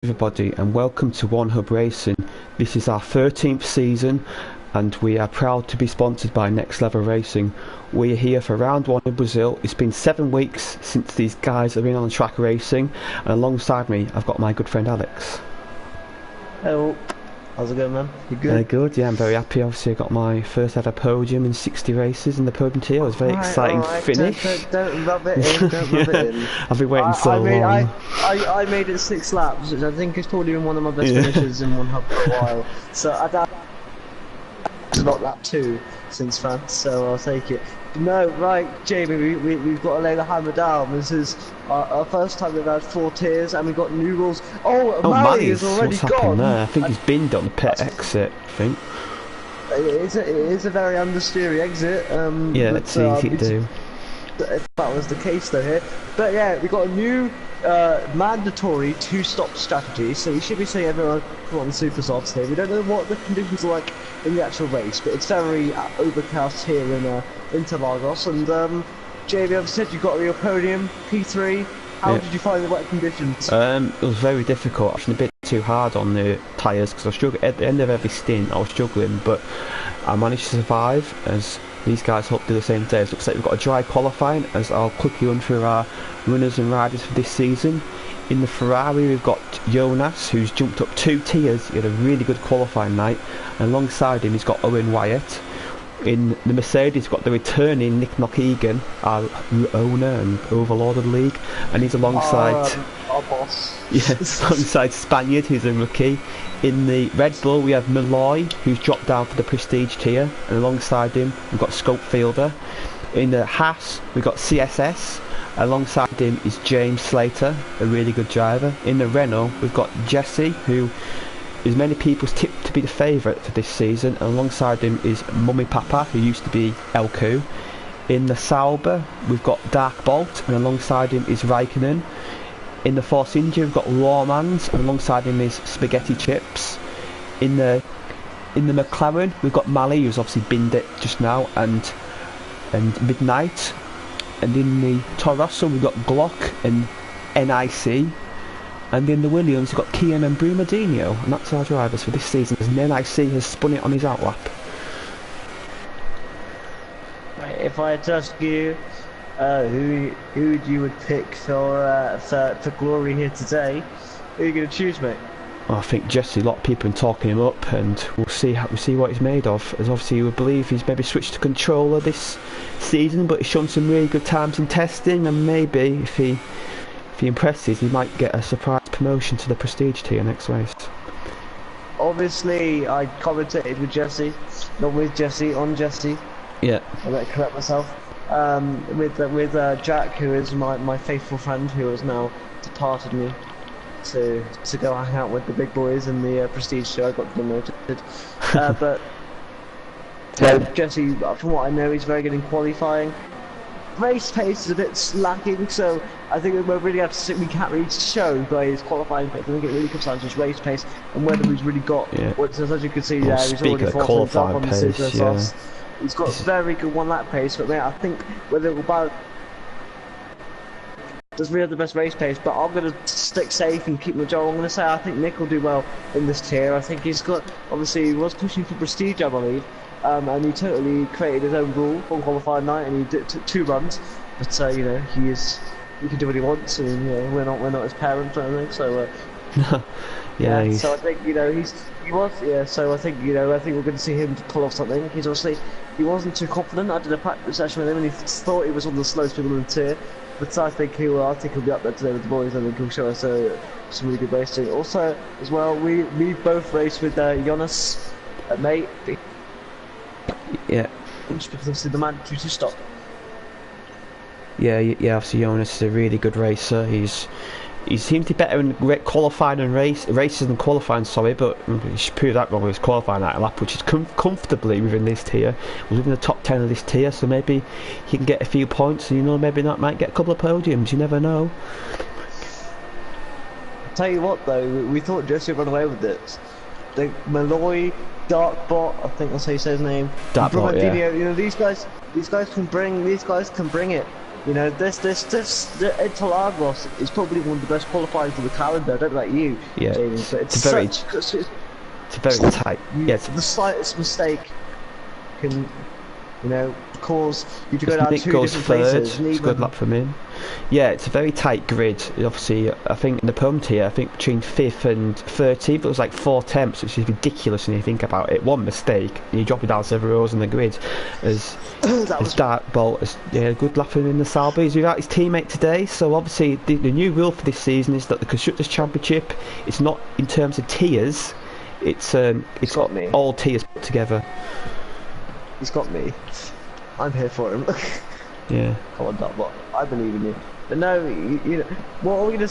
Everybody, and welcome to One Hub Racing. This is our 13th season and we are proud to be sponsored by Next Level Racing. We are here for round 1 in Brazil. It's been 7 weeks since these guys have been on the track racing, and alongside me I've got my good friend Alex. Hello. How's it going, man? You good? Good, yeah, I'm very happy. Obviously I got my first ever podium in 60 races in the Podium Tier. It was a very exciting finish. Don't rub it in, don't rub it in. I've been waiting so long. I made it 6 laps, which I think is probably one of my best finishes in One Hub for a while. So I doubt it's not lap 2 since France, so I'll take it. No, right, Jamie, we've got to lay the hammer down. This is our first time we've had 4 tiers, and we've got new rules. Oh, Mali is already gone. There? I think he's binned on the pit exit, I think. It is a very understeery exit. Yeah, it's easy to do. If that was the case though here. But yeah, we've got a new mandatory 2-stop strategy, so we should be seeing everyone come on the super softs here. We don't know what the conditions are like in the actual race, but it's very overcast here in Interlagos. And Jamie, I've said you got your podium, P3. How did you find the wet conditions? It was very difficult. Actually, a bit too hard on the tyres because I struggled at the end of every stint. I was struggling, but I managed to survive as these guys hope to do the same day. So it looks like we've got a dry qualifying, as I'll quickly run through our runners and riders for this season. In the Ferrari we've got Jonas, who's jumped up 2 tiers. He had a really good qualifying night, and alongside him he's got Owen Wyatt. In the Mercedes we've got the returning Nick Egan, our owner and overlord of the league, and he's alongside our boss. Yes, alongside Spaniard, who's a rookie. In the Red Bull we have Malloy, who's dropped down for the Prestige tier, and alongside him we've got Scopefielder. In the Haas we've got CSS, alongside him is James Slater, a really good driver. In the Renault we've got Jesse, who is many people's tipped to be the favourite for this season, and alongside him is Mummy Papa, who used to be Elku. In the Sauber we've got Dark Bolt, and alongside him is Raikkonen. In the Force India we've got Lawmans, and alongside him is Spaghetti Chips. In the McLaren we've got Mali, who's obviously binned it just now, and Midnight. And in the Toro Rosso we've got Glock and NIC. And in the Williams we've got Kian and Brumadinho, and that's our drivers for this season, as NIC has spun it on his outlap. Right, if I had to ask you who you would pick for glory here today, who are you going to choose, mate? Well, I think Jesse, a lot of people have been talking him up, and we'll see what he's made of. As obviously you would believe he's maybe switched to controller this season, but he's shown some really good times in testing, and maybe if he impresses, he might get a surprise promotion to the Prestige tier next race. Obviously, I commentated with Jesse, not with Jesse, on Jesse. Yeah. I better correct myself. With Jack, who is my faithful friend, who has now departed me to go hang out with the big boys in the Prestige show. I got demoted. But Jesse, from what I know, he's very good in qualifying. Race pace is a bit lacking, so I think we really have to. We can't really show by his qualifying pace. I think it really comes down to his race pace and whether he's really got. Yeah. As you can see, he's already forced himself on the super sauce. He's got very good 1-lap pace, but I think whether it will balance. Doesn't really have the best race pace, but I'm going to stick safe and keep my job. I'm going to say I think Nick will do well in this tier. I think he's got, obviously he was pushing for prestige, I believe, and he totally created his own rule on qualifying night, and he took 2 runs. But you know, he can do what he wants, and you know, we're not his parents or anything. So yeah. So I think So I think I think we're going to see him pull off something. He wasn't too confident. I did a practice session with him, and he thought he was one of the slowest people in the tier. But I think he'll be up there today with the boys, and he'll show us some really good racing. Also, as well, we both raced with Jonas, mate. Yeah. Just because obviously the mandatory 2-stop. Yeah. Obviously Jonas is a really good racer. He seemed to be better in qualifying and races than qualifying. Sorry, but he should prove that wrong with his qualifying that lap, which is comfortably within this tier. Was within the top 10 of this tier, so maybe he can get a few points, and maybe that might get a couple of podiums. You never know. Tell you what, though, we thought Jesse would run away with this. The Malloy, Darkbot, I think that's how you say his name. Darkbot, yeah. These guys can bring it. You know, the Interlagos is probably one of the best qualifying for the calendar. I don't know about you, Yeah, Jamie, but it's very tight. Yeah, the slightest mistake can, you know, cause you to go down Nick two goes different third, places. And it's a good lap from him. Yeah, it's a very tight grid. Obviously, I think in the Podium Tier, I think between 5th and 13th, it was like 4 temps, which is ridiculous when you think about it. One mistake, and you drop it down several rows on the grid. As Dark Bolt, yeah, good lap from him in the Salby. He's without his teammate today, so obviously the new rule for this season is that the Constructors' Championship, it's not in terms of tiers, it's got all tiers put together. He's got me. I'm here for him. Yeah. Come on, Dotbot. I believe in you. But no, you know, what are we gonna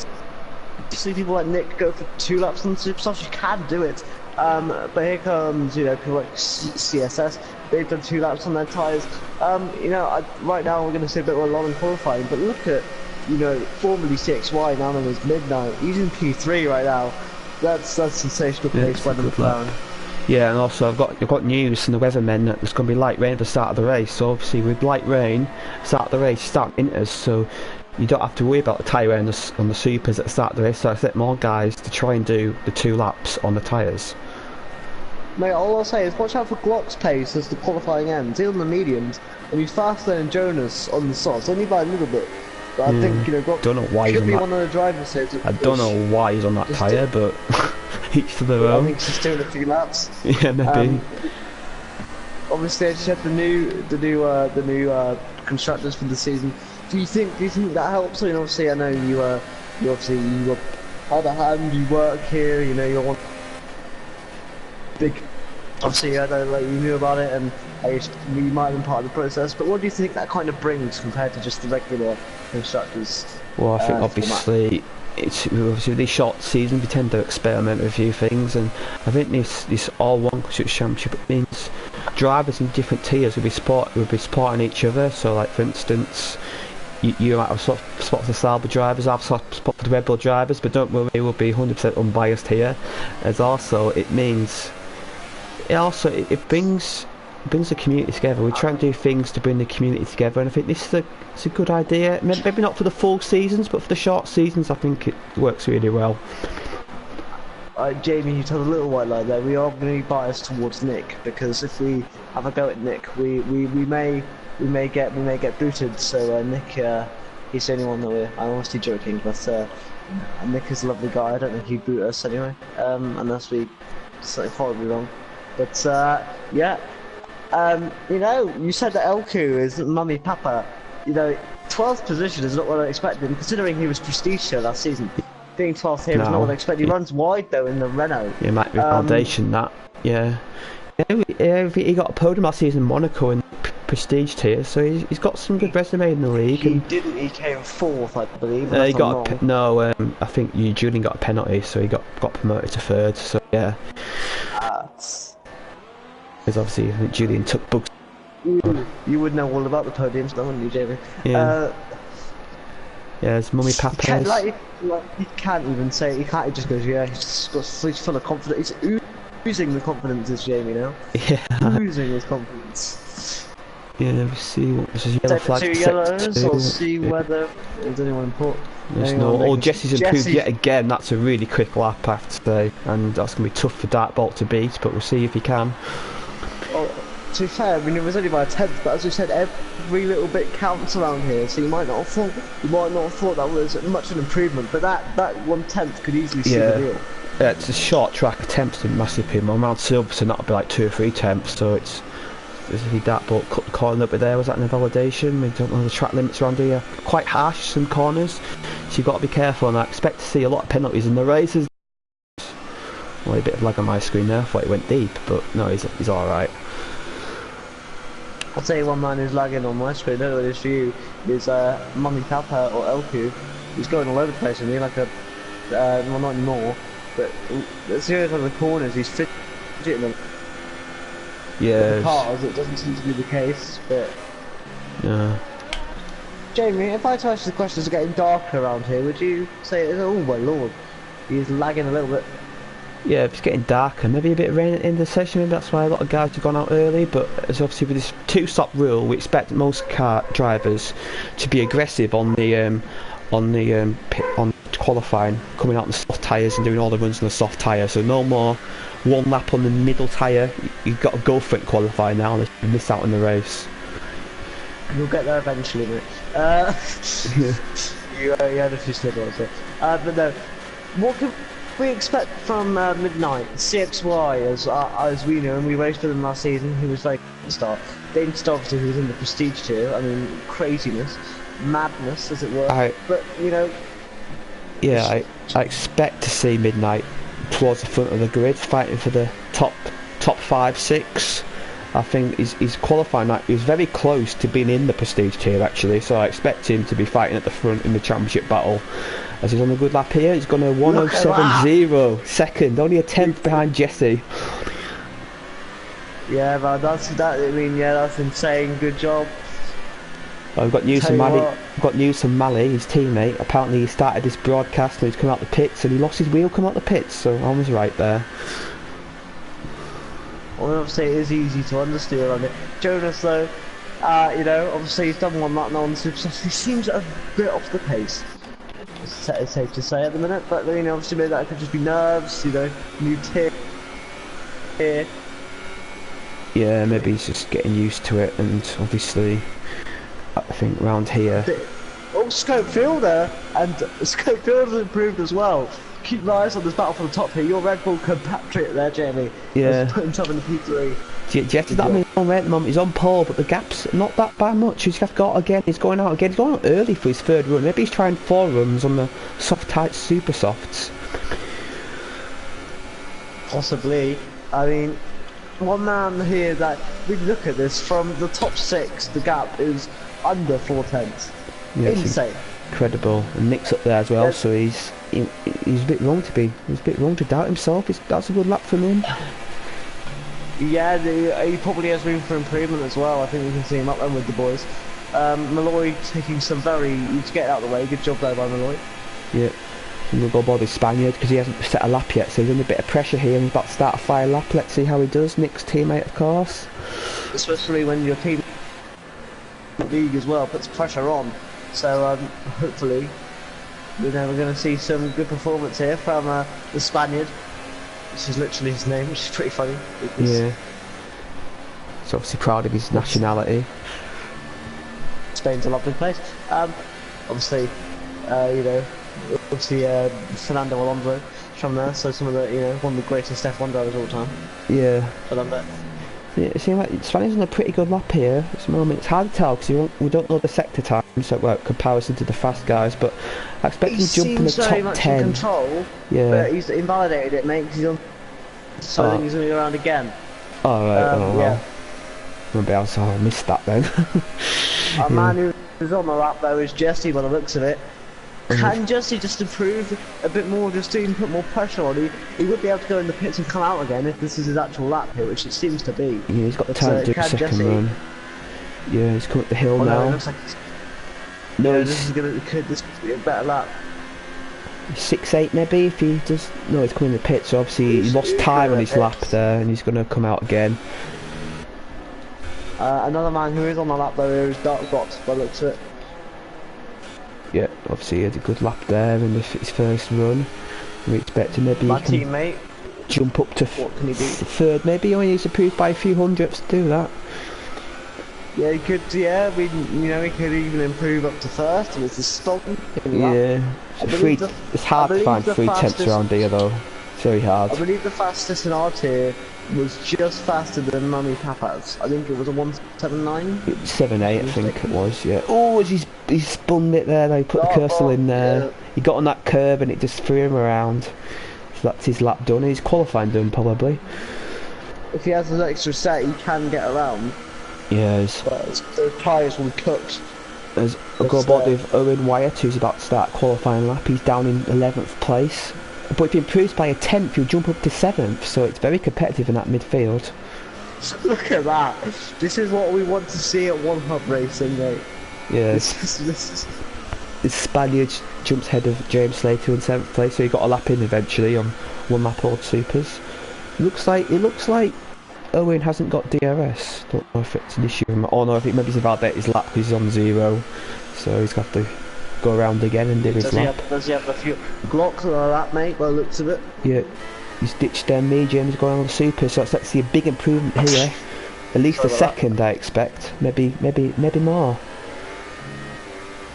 see people like Nick go for 2 laps on the Superstars? You can do it. But here comes, you know, people like CSS. They've done 2 laps on their tyres. You know, right now we're gonna see a bit more long in qualifying. But look at, you know, formerly CXY, now known as Midnight. He's in P3 right now. That's sensational pace by the McLaren. Yeah, and also I've got news from the weathermen that there's going to be light rain at the start of the race. So obviously with light rain, start of the race, start inters, so you don't have to worry about the tyre wear on the supers at the start of the race. So I expect more guys to try and do the 2 laps on the tyres. Mate, all I'll say is watch out for Glock's pace as the qualifying ends. He's on the mediums, and he's faster than Jonas on the softs, only by a little bit. But I think, you know, Glock don't know why should be one of the drivers here. I don't know why he's on that tyre, but each to their own. I think he's just doing a few laps. Yeah, maybe. Obviously, I just had the new constructors for the season. Do you think that helps? I mean, obviously, I know you had a hand, you work here, you know, you're one big. Obviously, I know, like, you knew about it, and you might have been part of the process. But what do you think that kind of brings compared to just the regular constructors? Well, I think obviously this short season we tend to experiment with a few things, and I think this all-one Constructors Championship means drivers in different tiers will be supporting each other. So, like for instance, you might have spot for the Sauber drivers, I've spot for the Red Bull drivers, but don't worry, we'll be 100% unbiased here. As also it means, it brings the community together. We try and do things to bring the community together, and I think this is a good idea. Maybe not for the full seasons, but for the short seasons, I think it works really well. Jamie, you told a little white lie there. We are going to be biased towards Nick, because if we have a go at Nick, we may get booted. So Nick, he's the only one that I'm honestly joking, but Nick is a lovely guy. I don't think he'd boot us anyway, unless we something horribly wrong. But yeah. You know, you said that Elku is mummy papa. You know, 12th position is not what I expected, considering he was prestige here last season. Being 12th here is not what I expected. He runs wide though in the Renault. Yeah, might be foundation that. Yeah. He got a podium last season in Monaco in prestige tier, so he's got some good resume in the league. He didn't. He came 4th, I believe. He got I think Julian got a penalty, so he got promoted to 3rd. So yeah. Because obviously I think Julian took bugs. You would know all about the podiums, don't you, Jamie? Yeah. Yeah, it's mummy papa. He can't even say it. He can't. He just goes, yeah. He's full of confidence. He's oozing the confidence, is Jamie now. Yeah. Oozing his confidence. Yeah, let's see what this is. Yellow flag. 2 yellows. I'll see whether there's anyone important. There's no. Oh, Jesse's improved yet again. That's a really quick lap, I have to say, and that's gonna be tough for Darkbolt to beat. But we'll see if he can. Well, to be fair, I mean, it was only by a 10th, but as we said, every little bit counts around here. So you might not have thought that was much an improvement, but that 1/10 could easily seal the deal. Yeah, it's a short track. Attempts to massive pin. Around Silverstone, that'll be like 2 or 3 attempts. So it's he Darkbolt cut the corner up there. Was that in the validation? We don't know the track limits around here. Quite harsh some corners, so you've got to be careful. And I expect to see a lot of penalties in the races. Well, a bit of lag on my screen there. I thought it went deep, but no, he's all right. I'll tell you one man who's lagging on my screen. I don't know what it is for you. Is Mummy Papa or Elku. He's going all over the place with me like a well, not anymore. But seriously, on the corners, he's fidgeting them. Yeah. The cars, it doesn't seem to be the case, but. Yeah. Jamie, if I told you the questions are getting darker around here, would you say, oh my lord, he's lagging a little bit? Yeah, it's getting darker. Maybe a bit of rain at the end of the session. Maybe that's why a lot of guys have gone out early. But as obviously with this two-stop rule, we expect most car drivers to be aggressive on qualifying, coming out on the soft tyres and doing all the runs on the soft tyre. So no more one lap on the middle tyre. You've got to go for it qualifying now, and you miss out on the race. You'll get there eventually, mate. You had a few snippets there. But no, what can we expect from Midnight? CXY, as we know, and we raced with him last season. He was very good start. Then obviously he was in the Prestige tier. I mean, craziness, madness, as it were. But you know. Yeah, I expect to see Midnight towards the front of the grid, fighting for the top 5, 6. I think he's qualifying that. He was very close to being in the Prestige tier actually, so I expect him to be fighting at the front in the championship battle. As he's on a good lap here, he's gone a 1:07.0 second, only a 10th behind Jesse. Yeah, man, that's insane. Good job. Well, we've got news from Mally. We've got news from Mally, his teammate. Apparently, he started this broadcast and he's come out the pits, and he lost his wheel coming out the pits. So I was right there. Well, obviously it is easy to understeer on it. Jonas, though, you know, obviously he's done one lap now on the Super Soft. He seems a bit off the pace. It's safe to say at the minute, but you know, obviously maybe that could just be nerves. You know, new tier. Yeah, maybe he's just getting used to it, and obviously, I think round here. Oh, Scope Fielder, and Scope Fielder's improved as well. Keep your eyes on this battle for the top here. Your Red Bull compatriot there, Jamie. Yeah. Put himself in the P3. Jesse's not on his at the moment. He's on pole, but the gap's not that by much. He's got again. He's going out again. He's going out early for his third run. Maybe he's trying 4 runs on the soft tight super softs. Possibly. I mean, one man here that we look at this from the top 6. The gap is under 4/10. Yeah, insane. Incredible. And Nick's up there as well, so he's a bit wrong to be. He's a bit wrong to doubt himself. That's a good lap from him. Yeah, he probably has room for improvement as well. I think we can see him up there with the boys. Malloy taking some he's getting out of the way. Good job there by Malloy. Yeah. And we'll go by the Spaniard because he hasn't set a lap yet, so he's under a bit of pressure here and he's about to start a fire lap. Let's see how he does. Nick's teammate, of course. Especially when your team league as well puts pressure on. So hopefully, you know, we're going to see some good performance here from the Spaniard. This is literally his name, which is pretty funny. Yeah. He's obviously proud of his nationality. Spain's a lovely place. Obviously, you know, Fernando Alonso from there, so some of the, you know, one of the greatest F1 drivers of all time. Yeah. Fernando. Yeah, it seems like Spaniard's on a pretty good lap here at the moment. It's hard to tell because we don't know the sector time, so well, comparison to the fast guys, but I expect him to jump in the top 10. He seems very much in control, yeah. But he's invalidated it, mate, because he's on, so I think he's going to go around again. Oh, right, yeah. Maybe I missed that then. A man who's on the lap though is Jesse by the looks of it. Can Jesse just improve a bit more, just to put more pressure on? He would be able to go in the pits and come out again if this is his actual lap here, which it seems to be. Yeah, he's got time to do a second run. Yeah, he's come up the hill now. No, it looks like this could be a better lap. 6-8 maybe if he does. No, he's coming in the pit, so obviously he lost time on his lap there, and he's going to come out again. Another man who is on the lap though here is Dark Box by the looks of it. Yeah, obviously he had a good lap there in his first run. We expect him maybe my teammate jump up to third maybe. He needs to prove by a few hundredths to do that. Yeah, he could. Yeah, he could even improve up to first with his stock. Yeah, it's hard to find 3/10 around here though. It's very hard. I believe the fastest in our tier was just faster than Mummy Papa's. I think it was a 1:79. 7-8, I think it was. Yeah. Oh, he spun it there. They put the cursor in there. Yeah. He got on that curve and it just threw him around. So that's his lap done. He's qualifying done probably. If he has an extra set, he can get around. Yes. But those tyres will be cooked. I'll go about with Owen Wyatt, who's about to start qualifying lap. He's down in 11th place. But if he improves by a 10th, he'll jump up to 7th, so it's very competitive in that midfield. Look at that. This is what we want to see at One Hub Racing, mate. Yeah. the Spaniard jumps ahead of James Slater in 7th place, so he got a lap in eventually on one lap Old Supers. It looks like Owen hasn't got DRS. Don't know if it's an issue. Oh no, I think maybe he's invalidated his lap because he's on 0, so he's got to go around again and do his lap. Does he have a few Glocks on a lap, mate, by the looks of it? Yeah, he's ditched me, James going on the Super, so let's see a big improvement here. At least a second, I expect. Maybe more.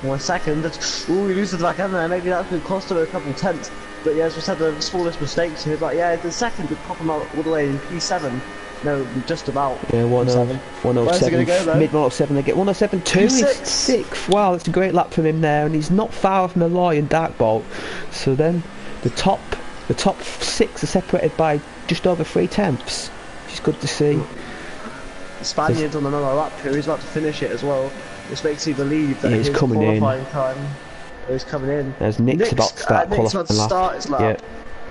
1 second. Ooh, we lose the back end there. Maybe that could cost him a couple tenths. But yeah, as we said, the smallest mistakes here. But yeah, the second would pop him out all the way in P7. No, just about. Yeah, 107. Mid 107. They get 107.2. He's 6th. Wow, that's a great lap from him there, and he's not far off Malloy and Darkbolt. So then, the top 6 are separated by just over 3 tenths, which is good to see. The Spaniard on another lap here. He's about to finish it as well, which makes you believe that he's his coming qualifying time is coming in. There's Nick's about to start qualifying lap. Start his lap. Yeah.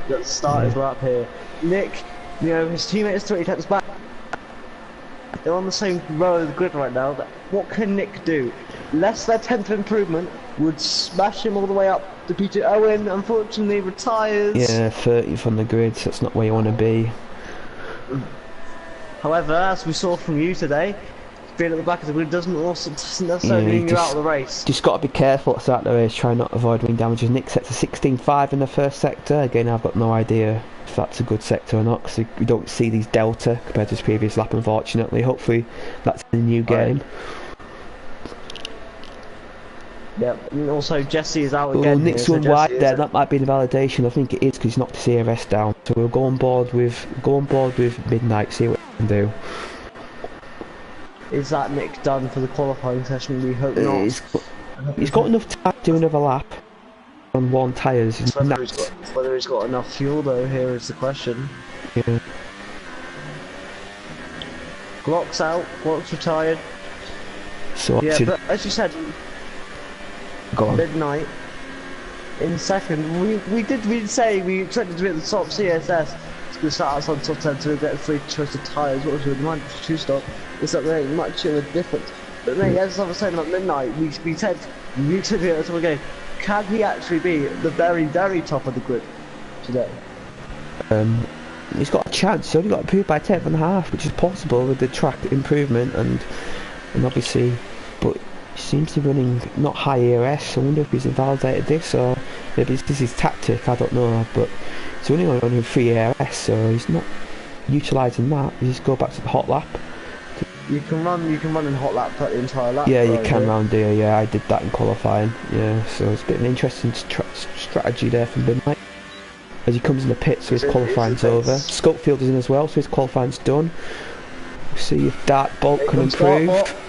He's got to start his lap here. Nick, you know, his teammate is 20 tenths back. They're on the same row of the grid right now. What can Nick do? Less than 10th improvement would smash him all the way up to P2. Owen, unfortunately, retires. Yeah, 30th on the grid, so that's not where you want to be. However, as we saw from you today, being at the back of the grid doesn't necessarily mean you're out of the race. Just got to be careful at the start of the race, try not to avoid wing damages. Nick sets a 16.5 in the first sector. Again, I've got no idea if that's a good sector or not, because we don't see these delta compared to his previous lap, unfortunately. Hopefully that's a new game. Yep, and also Jesse is out again. Oh, Nick's run wide there. That might be an invalidation. I think it is because he's knocked his CRS down. So we'll go on board with Midnight, see what we can do. Is that Nick done for the qualifying session? We hope not. He's got enough time to do another lap on 1 tyres. Whether he's got enough fuel though, here is the question. Yeah. Glock's out. Glock's retired. So yeah, but as you said. Go on. Midnight in second. We did say we expected to be at the top. CSS it's going to start us on top 10 to get a free choice of tyres. What was your mind? 2-stop. It's not really much of a difference. But mate, as I was saying about Midnight, we said here at the game, can he actually be at the very, very top of the grid today? He's got a chance. He's only got improved by 10.5, which is possible with the track improvement and obviously, but. Seems to be running not high ERS. I wonder if he's invalidated this or maybe this is his tactic, I don't know, but he's only running 3 ERS, so he's not utilising that. You just go back to the hot lap. You can run in hot lap for the entire lap. Yeah, you can round here, yeah, I did that in qualifying, yeah, so it's a bit of an interesting strategy there from Midnight. As he comes in the pit, so his qualifying's over. Scopefield's in as well, so his qualifying's done. We'll see if Darkbolt can improve.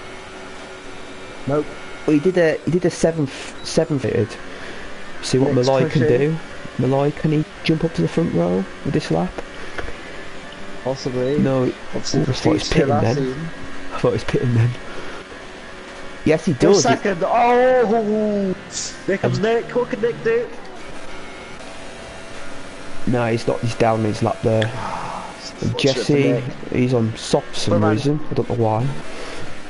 Nope. Well, he did a 7th fitted. See what Malloy can do. Malloy, can he jump up to the front row with this lap? Possibly. No, I thought he was pitting then. I thought he was pitting then. Yes, he does. Second. Oh, there comes Nick. What can Nick do? No, he's not. He's down his lap there. Jesse, he's on softs for some reason. I don't know why.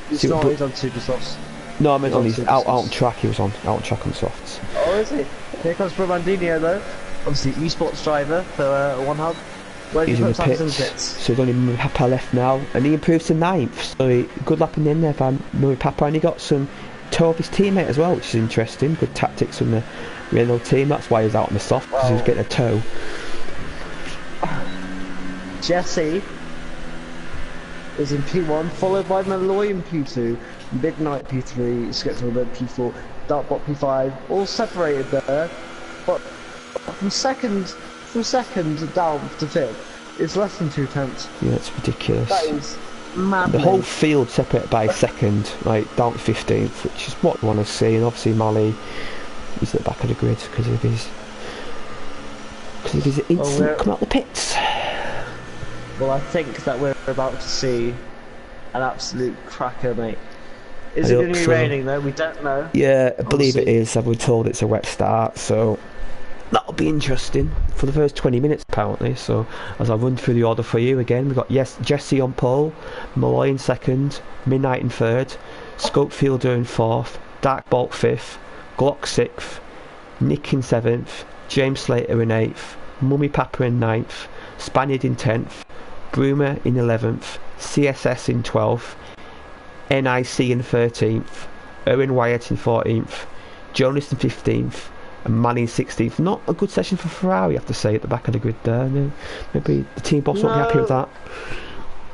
He's on super softs. No, I meant on his out on track. He was on out on track on softs. Oh, is he? Here comes Bromandinho though. Obviously, esports driver for One Hub. He's in the pits, so he's only Papa left now, and he improves to 9th. So good lap in there for Murray Papa, and he got some toe off his teammate as well, which is interesting. Good tactics from the Renault team. That's why he's out on the soft, because he was getting a toe. Jesse is in P1, followed by Malloy in P2, Midnight P3, Skeptical P4, Darkbot P5, all separated there, but from second down to 5th, it's less than 2 tenths. Yeah, that's ridiculous. That is mad. The whole field separated by a second, like down to 15th, which is what we want to see, and obviously Mali is at the back of the grid because of his instant come out the pits. Well, I think that we're about to see an absolute cracker, mate. Is it going to be raining though? We don't know. Yeah, I believe it is. I've been told it's a wet start, so that'll be interesting for the first 20 minutes apparently. So as I run through the order for you again, we've got Jesse on pole, Malloy in 2nd, Midnight in 3rd, Scopefielder in 4th, Darkbolt 5th, Glock 6th, Nick in 7th, James Slater in 8th, Mummy Papa in 9th, Spaniard in 10th, Broomer in 11th, CSS in 12th, NIC in 13th, Owen Wyatt in 14th, Jonas in 15th, and Manny in 16th. Not a good session for Ferrari, I have to say, at the back of the grid there. Maybe the team boss won't be happy with that.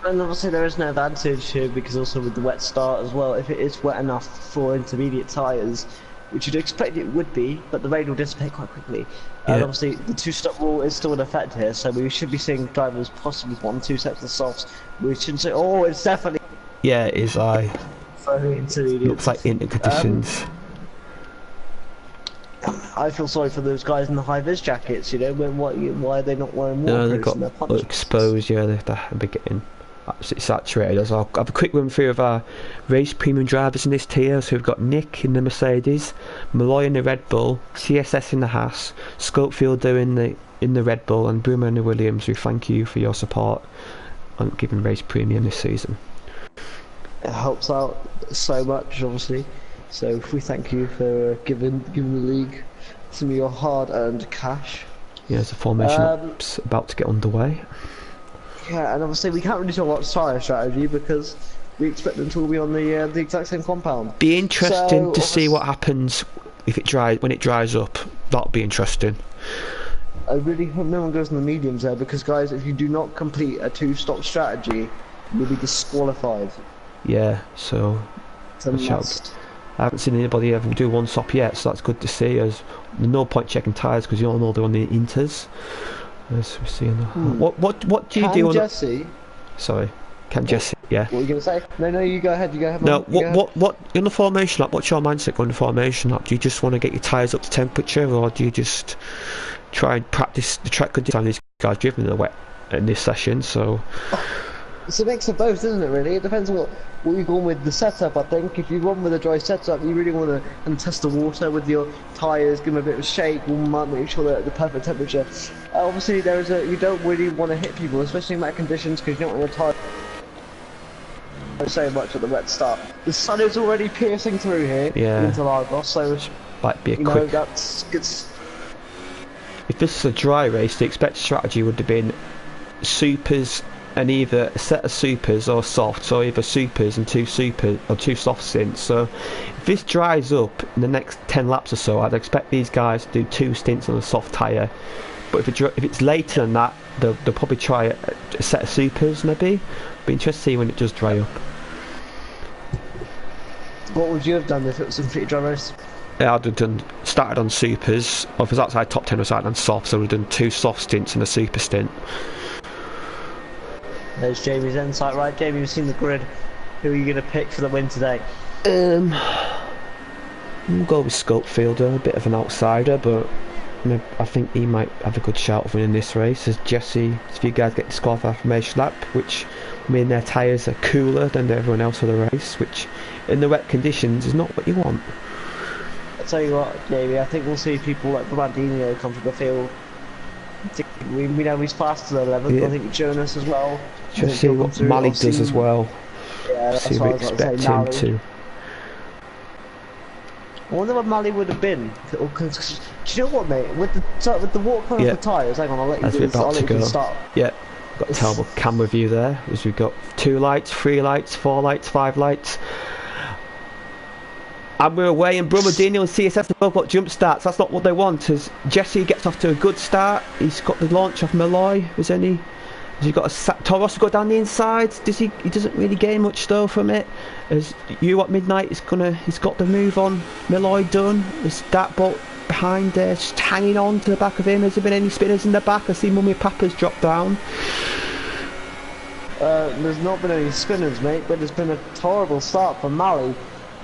And obviously there is no advantage here because also with the wet start as well, if it is wet enough for intermediate tyres, which you'd expect it would be, but the rain will dissipate quite quickly. Yeah. And obviously the two-stop rule is still in effect here, so we should be seeing drivers possibly 1-2 sets of softs. We shouldn't say, oh, it's definitely... Yeah, it is. Very intermediate. Looks like inter conditions. I feel sorry for those guys in the high-vis jackets, you know, why are they not wearing No, they waterproofs in their got punches? exposed, yeah, they'll be getting absolutely saturated. So I'll have a quick run through of our race premium drivers in this tier. So we've got Nick in the Mercedes, Malloy in the Red Bull, CSS in the Haas, Scopefielder in the Red Bull, and Broomer in the Williams. We thank you for your support on giving race premium this season. It helps out so much, obviously. So we thank you for giving the league some of your hard-earned cash. Yeah, there's a formation about to get underway. Yeah, and obviously we can't really talk about tyre strategy because we expect them to all be on the exact same compound. Be interesting to see what happens if when it dries up. That'll be interesting. I really hope no one goes in the mediums there because, guys, if you do not complete a two-stop strategy, you'll be disqualified. Yeah, so It's a must. I haven't seen anybody ever do one stop yet, so that's good to see. There's no point checking tyres because you all know they're on the inters. As we're seeing, what do you do on Jesse? Sorry, can Jesse? Yeah. What were you gonna say? No, you go ahead. You go ahead. No, what in the formation lap? What's your mindset going to formation lap? Do you just want to get your tyres up to temperature, or do you just try and practice the track conditions? These guys driven in the wet in this session, so. It's a mix of both, isn't it, really? It depends on what you're going with the setup, I think. If you run with a dry setup, you really want to test the water with your tyres, give them a bit of a shake, make sure they're at the perfect temperature. Obviously, you don't really want to hit people, especially in wet conditions, because you don't want your tyre so much at the wet start. The sun is already piercing through here into Lagos, so might be a quick. That's good. If this is a dry race, the expected strategy would have been supers. And either a set of supers or softs, or either supers and two soft stints. So if this dries up in the next 10 laps or so, I'd expect these guys to do 2 stints on a soft tyre. But if it's later than that, they'll probably try a set of supers maybe. Be interested to see when it does dry up. What would you have done if it was a completely dry race? Yeah, I'd have started on supers, or if it was outside top 10 or started on softs, I would have done 2 soft stints and a super stint. There's Jamie's insight, right? Jamie, you've seen the grid. Who are you going to pick for the win today? We'll go with Scopefielder, a bit of an outsider, but I think he might have a good shout of winning this race. As Jesse, if you guys get disqualified from formation lap, which mean their tyres are cooler than everyone else for the race, which in the wet conditions is not what you want. I'll tell you what, Jamie, I think we'll see people like Brandinho come from the field. We know he's faster than 11th. Yeah. I think Jonas as well. Just see what Mally does as well. Yeah, that's see what I what we was about expect to say, him Mally. to. I wonder what Mally would have been. Do you know what, mate? With the water coming off the tyres, hang on, I'll let you do the start. Yeah, got a terrible camera view there. As we've got 2 lights, 3 lights, 4 lights, 5 lights. And we're away, and Brumadinho and CSS have both got jump starts. That's not what they want. As Jesse gets off to a good start, he's got the launch off Malloy. Has he got a Toros to go down the inside? He doesn't really gain much though from it. As you at midnight he's got the move on Malloy done. Is that bolt behind there, just hanging on to the back of him? Has there been any spinners in the back? I see Mummy Papa's dropped down. There's not been any spinners, mate, but there's been a horrible start for Mally,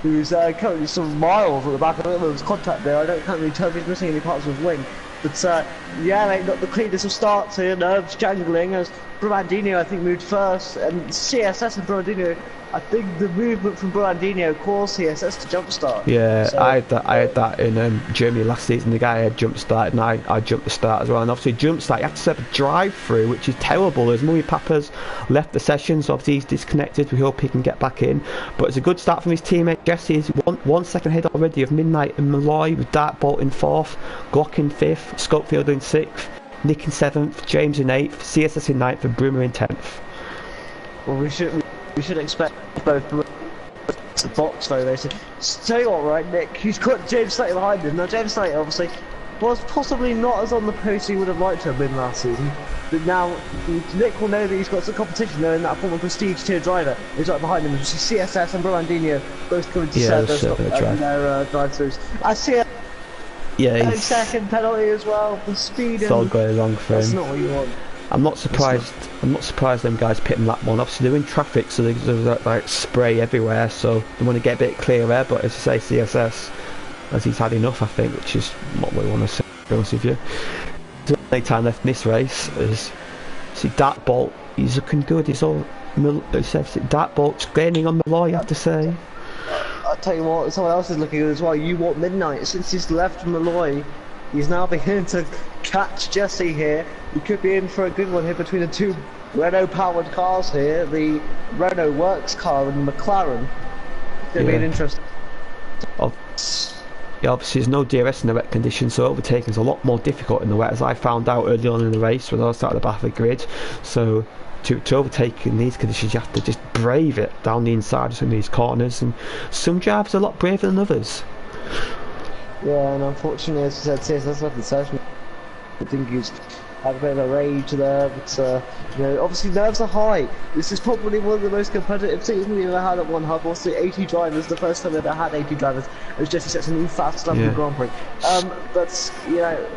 who's currently some miles at the back of it. There was contact there. I can't really tell if he's missing any parts of his wing. But yeah, mate, got the cleanest of starts here. Nerves jangling as Brandinho, I think, moved first, and CSS and Brandinho I think the movement from Brandinho caused CSS to jumpstart. Yeah, So, I had that in Germany last season. The guy had jump started, and I jumped the start as well. And obviously, jump start, you have to set a drive through, which is terrible. As Mummy Papa's left the session, so obviously he's disconnected. We hope he can get back in. But it's a good start from his teammate Jesse. Is one second ahead already of Midnight and Malloy, with Dartbolt in 4th, Glock in 5th, Scopefield in 6th, Nick in 7th, James in 8th, CSS in 9th, and Broomer in 10th. well, we should expect both to box though. They said, tell you what, right, Nick, he's got James Slater behind him. Now, James Slater obviously was possibly not as on the post he would have liked to have been last season, but now Nick will know that he's got some competition there in that former prestige tier driver. He's right behind him. You see CSS and Brandinho both coming to serve their drive-throughs. I see a second penalty as well. The speed. It's all going wrong for him. That's not what you want. I'm not surprised them guys pitting that one. Obviously they're in traffic, so there's like spray everywhere, so they want to get a bit clearer. But as I say, CSS, as he's had enough, I think, which is what we want to say, to be honest with you. There's no time left in this race. See Dartbolt, he's looking good. He's all Dartbolt's gaining on Malloy, I have to say. I'll tell you what, someone else is looking good as well. You want Midnight, since he's left Malloy, he's now beginning to catch Jesse here. He could be in for a good one here between the two Renault-powered cars here, the Renault Works car and the McLaren. It's going to be an interesting. Yeah, obviously there's no DRS in the wet conditions, so overtaking is a lot more difficult in the wet, as I found out early on in the race when I was at the back of the grid. So to overtake in these conditions, you have to just brave it down the inside of some of these corners, and some drivers are a lot braver than others. Yeah, and unfortunately, as I said, CSS left the session. I think he's had a bit of a rage there, but you know, obviously nerves are high. This is probably one of the most competitive seasons we've ever had at one hub. Also, 80 drivers, the first time they've ever had 80 drivers. It was just such a new fast lap in the Grand Prix. But you know,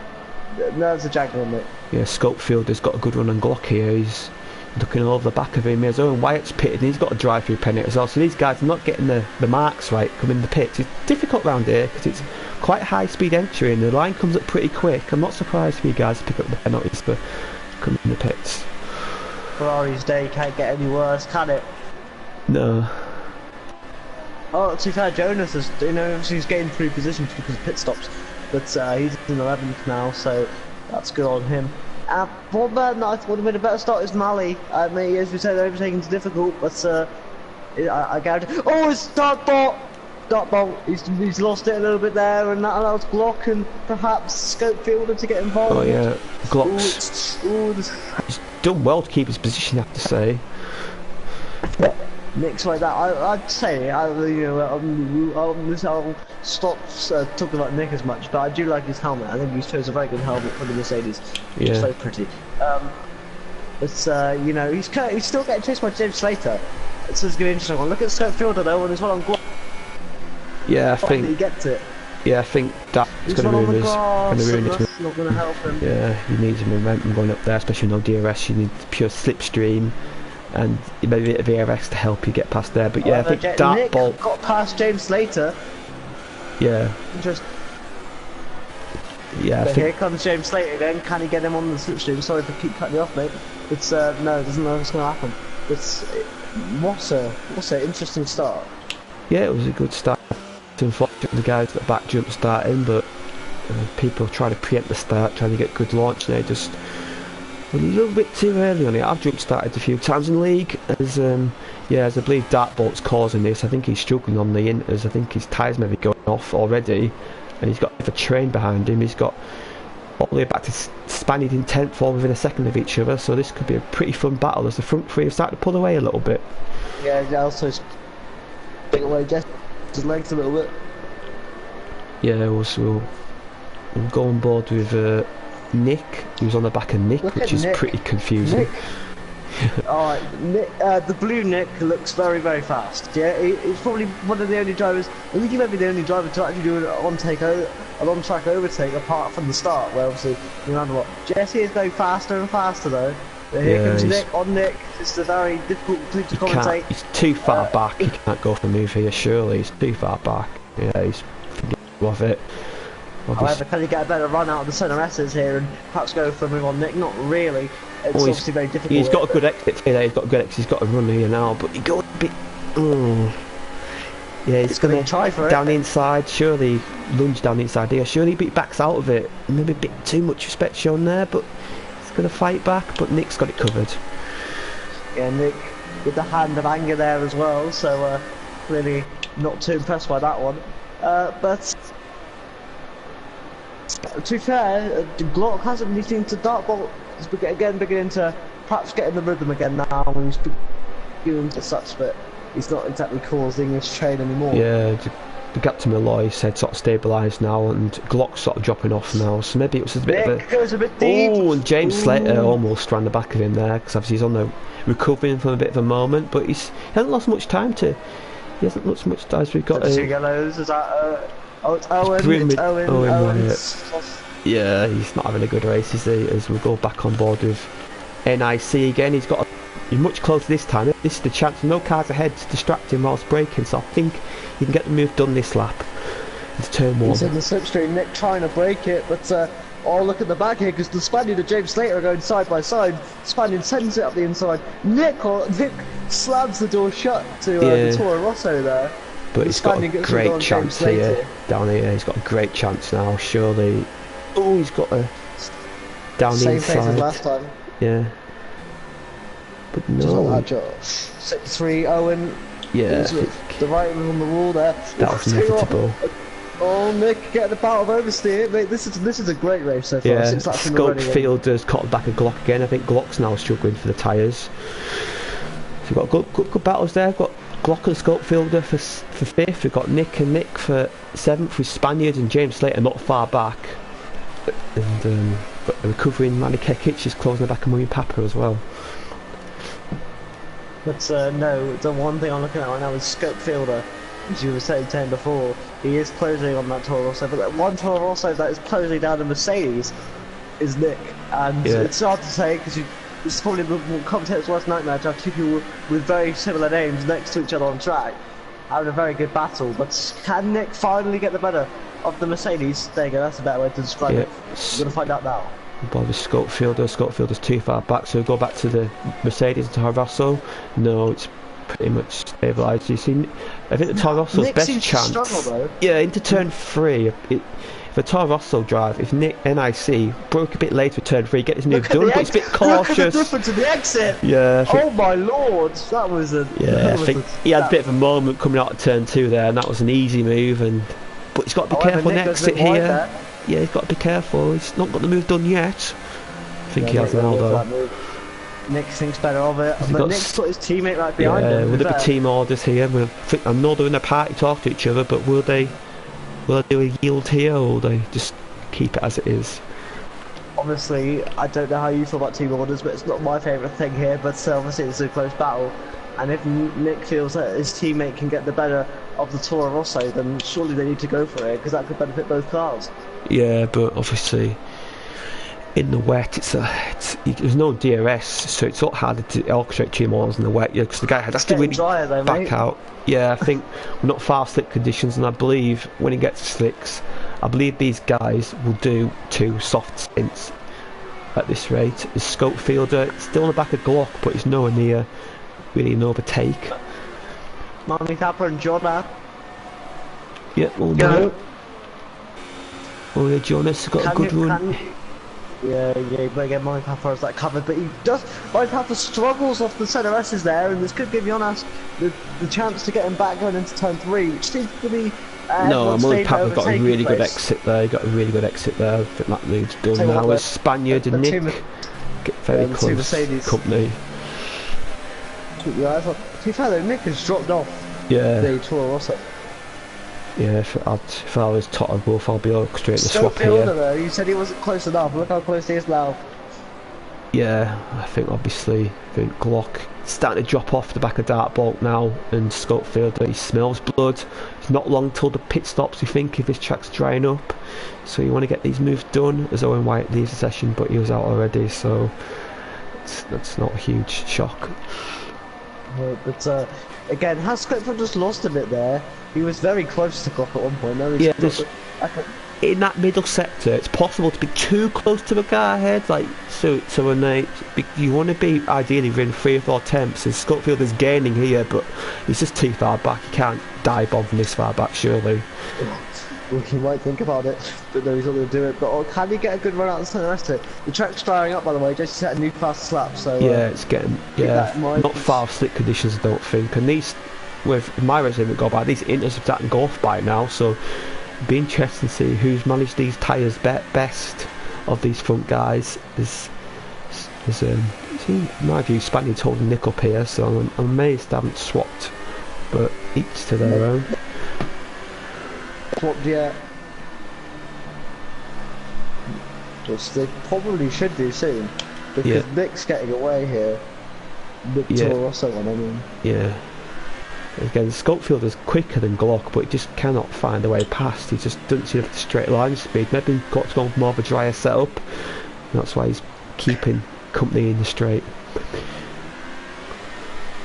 nerves are jagged on it. Yeah, Scopefield has got a good run on Glock here. He's looking over the back of him. His own Wyatt's pitted, and he's got a drive-through penalty as well. So these guys are not getting the marks right coming in the pits. It's difficult round here because it's quite high speed entry and the line comes up pretty quick. I'm not surprised for you guys to pick up the penalties for coming in the pits. Ferrari's day can't get any worse, can it? No. Oh, to be fair, Jonas has, you know, he's gained 3 positions because of pit stops, but he's in 11th now, so that's good on him. One man that I thought would have been a better start is Mali. I mean, as we said, the overtaking's difficult, but I guarantee. Oh, it's Dartbolt! He's lost it a little bit there, and that allows Glock and perhaps Scopefielder to get involved. Oh yeah, Glock's he's done well to keep his position, I have to say. Nick's like that. I'd say, I'll stop talking about Nick as much, but I do like his helmet. I think he's chose a very good helmet for the Mercedes. Yeah. It's so pretty. But you know, he's still getting chased by James Slater. It's going to be interesting one. Look at Scopefielder though, and there's one on Glock. Yeah, I think he gets it. Yeah, I think that's going to ruin his. That's not going to help him. Yeah, he needs momentum going up there, especially no DRS. You need pure slipstream, and maybe a bit of VRS to help you get past there. But yeah, I think Dartbolt got past James Slater. Yeah. Interesting. Yeah, but here comes James Slater again. Can he get him on the slipstream? Sorry to keep cutting you off, mate. It's no, it doesn't know what's going to happen. It's what's a interesting start. Yeah, it was a good start. Unfortunately, the guys at the back jump starting, but people try to preempt the start, trying to get good launch there. Just a little bit too early on it. I've jump started a few times in the league, as as I believe Dartbolt's causing this. I think he's struggling on the inters. I think his tyres may be going off already, and he's got a train behind him. He's got all the way back to Spaniard in 10th, all within a second of each other. So this could be a pretty fun battle as the front three have started to pull away a little bit. Yeah, also big away his legs a little bit. Yeah, we'll go on board with Nick, who's on the back of Nick, which is pretty confusing. Alright, the blue Nick looks very, very fast. Yeah, he's probably one of the only drivers, I think he might be the only driver to actually do an on-track overtake apart from the start, where obviously, you remember what, Jesse is going faster and faster though. But here comes Nick on Nick. It's a very difficult thing to commentate. He's too far back. He can't go for a move here. Surely he's too far back. Yeah, he's off it. However, can he get a better run out of the centre S's here and perhaps go for a move on Nick? Not really. It's obviously very difficult. He's got a good exit here. He's got a good exit. He's got a run here now, but he goes a bit Oh. Yeah, he's gonna going try to for it. down the inside, surely lunge down the inside here, surely he backs out of it. Maybe a bit too much respect shown there, but he's going to fight back, but Nick's got it covered. Yeah, Nick with the hand of anger there as well, so really not too impressed by that one. But to be fair, Glock hasn't really seemed to dartbolt. He's beginning to perhaps get in the rhythm again now when he's beginning to such, but he's not exactly causing this train anymore. Yeah, the gap to Malloy said sort of stabilised now, and Glock's sort of dropping off now, so maybe it was a bit Nick of a... goes a bit deep. Oh, and James Ooh. Slater almost ran the back of him there, because obviously he's on the recovering from a bit of a moment, but he hasn't lost much time to... He hasn't lost much time, so we've got... Two yellows, is that... oh, it's Owen, Grim, it's Owen. Yeah, he's not having a good race, is he? As we go back on board with NIC again, he's much closer this time. This is the chance. No cars ahead to distract him whilst braking, so I think he can get the move done this lap. It's turn one. He's in the slipstream. Nick trying to break it, but oh, look at the back here, because the Spaniard and James Slater are going side by side. Spaniard sends it up the inside. Nick slams the door shut to the Toro Rosso there. But he's got a great chance here, down here. He's got a great chance now, surely. Oh, he's got a down the inside. Same pace as last time. Yeah. But no. 6-3, Owen. Yeah. The writing was on the wall there. That was inevitable. Oh, Nick getting the out of oversteer. Mate, this is a great race so far. Yeah, Scopefielder's caught back a Glock again. I think Glock's now struggling for the tyres. So we've got good battles there. We've got Glock and Scopefielder for fifth. We've got Nick for seventh with Spaniard and James Slater not far back. And got the recovering Manny Kekic is closing the back of Mummy Papa as well. But no, the one thing I'm looking at right now is Scopefielder. As you were saying before, he is closing on that Toro Rosso, but that one Toro Rosso that is closing down the Mercedes is Nick. And it's hard to say because it's probably the commentator's worst nightmare to have two people with very similar names next to each other on track having a very good battle. But can Nick finally get the better of the Mercedes? There you go, that's a better way to describe it. We're going to find out now. By the Scopefielder's too far back, so we go back to the Mercedes and Toro Rosso. No, it's pretty much stabilised. You see, I think the Toro Rosso's Nick best chance. Struggle, though. Yeah, into turn 3. If a Toro Rosso drive, if NIC broke a bit later with turn 3, get his move done, but it's a bit cautious. Look at the difference in the exit. Yeah. Oh my lord, that was a. Yeah, I think he had a bit of a moment coming out of turn 2 there, and that was an easy move. But he's got to be careful on the exit here. Yeah, he's got to be careful. He's not got the move done yet. I think he has now though. Nick thinks better of it, but Nick's got his teammate right behind him. Will there be team orders here? I know they're in a party talk to each other, but will they do a yield here, or will they just keep it as it is? Honestly, I don't know how you feel about team orders, but it's not my favourite thing here. But obviously it's a close battle, and if Nick feels that his teammate can get the better of the Toro Rosso, then surely they need to go for it, because that could benefit both cars. Yeah, but obviously in the wet, there's no DRS, so it's a lot harder to orchestrate team orders in the wet. Yeah, because the guy has to really back out. Yeah, I think we're not far slip conditions, and I believe when he gets slicks, I believe these guys will do 2 soft stints at this rate. The Scopefielder still on the back of Glock, but he's nowhere near really an overtake. Mommy Tapper and Jonah. Yeah, well, no. Oh yeah, Jonas has got a good run. Yeah, but again, Mommy Papa has that covered, but he does. Mommy Papa struggles off the centre S's there, and this could give Jonas the chance to get him back going into turn 3, which seems to be. No, Mommy Papa got a really good exit there. He got a really good exit there. I think that move's done now. As Spaniard and Nick get very close Mercedes company. To be fair though, Nick has dropped off. Yeah. The Toro Rosso. Yeah, if I was Todd Wolf, I'll be orchestrating the swap here. Though. You said he wasn't close enough. Look how close he is now. Yeah, I think Glock starting to drop off the back of Dartbolt now, and Scopefielder, he smells blood. It's not long till the pit stops, we think, if this track's drying up. So you want to get these moves done as Owen White leaves the session, but he was out already, so that's not a huge shock. But again, has Scopefielder just lost a bit there? He was very close to Glock at one point. No, yeah, in that middle sector, it's possible to be too close to the guy ahead. Like, so when you want to be ideally within 3 or 4 attempts. And Scottfield is gaining here, but he's just too far back. He can't dive bomb from this far back, surely. Well, you might think about it, but no, he's not going to do it. But can he get a good run out and the rest of it? The track's drying up, by the way. Just set a new fast lap, so yeah, it's getting not far off slick conditions, I don't think. And these, with my resume go by, these inters have started to go off by now, so it'd be interesting to see who's managed these tyres best of these front guys. In my view, Spaniard's holding Nick up here, so I'm amazed they haven't swapped, but each to their own. Swapped yet? Just they probably should do soon, because Nick's getting away here. Nick Rosso one, I mean. Yeah. Again, Scottfield is quicker than Glock, but he just cannot find a way past. He just doesn't seem to have the straight line speed. Maybe he's got to go with more of a drier setup. That's why he's keeping company in the straight.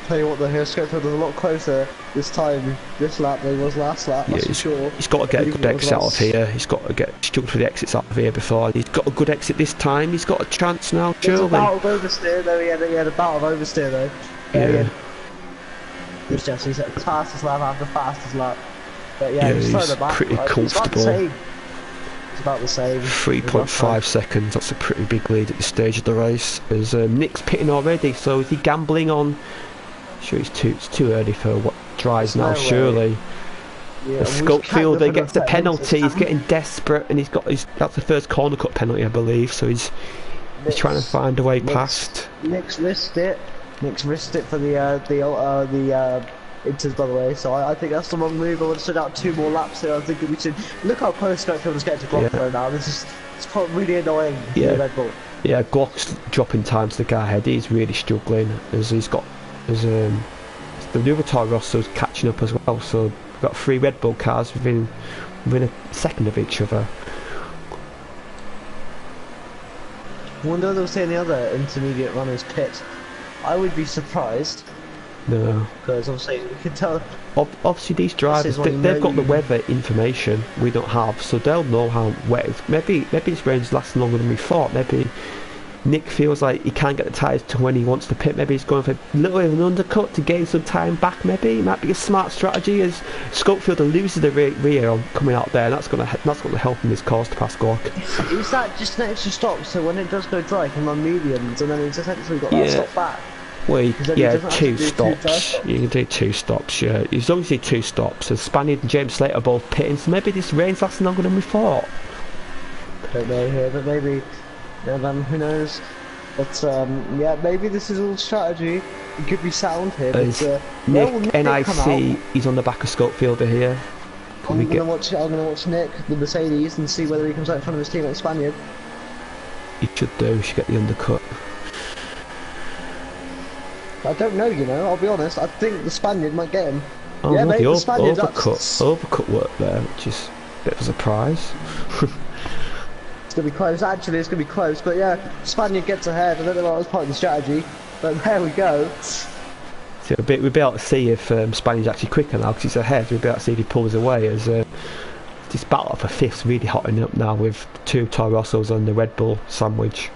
Tell you what, though, here Scottfield is a lot closer this time, this lap than he was last lap. That's for sure. He's got to get a good exit out of here. He's got to get struggled for the exits out of here before. He's got a good exit this time. He's got a chance now. Surely. It's a battle of oversteer, though. He had a battle of oversteer, though. Yeah. He's at the fastest lap after the fastest lap. But he's pretty comfortable. It's about the same. 3.5 seconds, that's a pretty big lead at this stage of the race. As Nick's pitting already, so is he gambling on? Sure, it's too early for what dries now, surely. Yeah, Scottfield, he gets the penalty, he's getting desperate, and that's the first corner cut penalty, I believe, so he's trying to find a way past. Nick's risked it. Nick's risked it for the Inters, by the way, so I think that's the wrong move. I would have stood out 2 more laps here. I think we should look how close Scottfield is getting to Glock now. It's quite really annoying. Red Bull. Yeah, Glock's dropping time to the guy ahead. He's really struggling as he's got the other Toro Rosso's catching up as well. So we've got 3 Red Bull cars within a second of each other. I wonder if they'll see any other intermediate runners pit. I would be surprised. No. Because obviously you can tell. Obviously these drivers, they've got the weather information we don't have, so they'll know how wet it's. Maybe this rain's lasting longer than we thought. Maybe Nick feels like he can't get the tyres to when he wants to pit. Maybe he's going for a little bit of an undercut to gain some time back. Maybe it might be a smart strategy as Scottfield loses the rear on coming out there, and that's going to help in his cause to pass Glock. Is that just an extra stop so when it does go dry, he can run mediums, and then he's essentially got that stop back? Well, 2 stops. You can do 2 stops, yeah. As long as you do 2 stops. And Spaniard and James Slater are both pitting, so maybe this rain's lasting longer than we thought. Don't know here, but maybe, who knows? But maybe this is all strategy. It could be sound here. But, Nick NIC, he's on the back of Scottfielder here. I'm gonna watch Nick, the Mercedes, and see whether he comes out in front of his teammate Spaniard. He should do. He should get the undercut. I don't know, I'll be honest. I think the Spaniard might get him. Oh, yeah, mate, the Spaniard overcut work there, which is a bit of a surprise. It's going to be close. Actually, it's going to be close. But yeah, Spaniard gets ahead. I don't know if that was part of the strategy. But there we go. So we'll be able to see if Spaniard's actually quicker now because he's ahead. We'll be able to see if he pulls away as this battle for 5th's really hotting up now with 2 Toro Rossos on the Red Bull sandwich.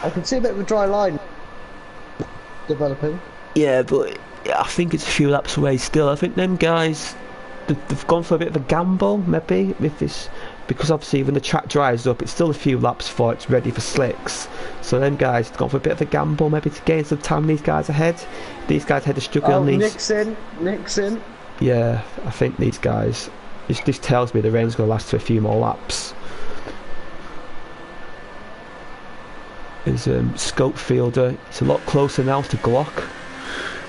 I can see a bit of a dry line developing. Yeah, but I think it's a few laps away still. I think them guys, they've gone for a bit of a gamble, maybe, with this, because obviously when the track dries up, it's still a few laps before it's ready for slicks. So them guys have gone for a bit of a gamble, maybe to gain some time. These guys ahead. These guys had to struggle on these. Nick's in. Yeah, I think these guys. This tells me the rain's going to last for a few more laps. Is Scottfielder. It's a lot closer now to Glock.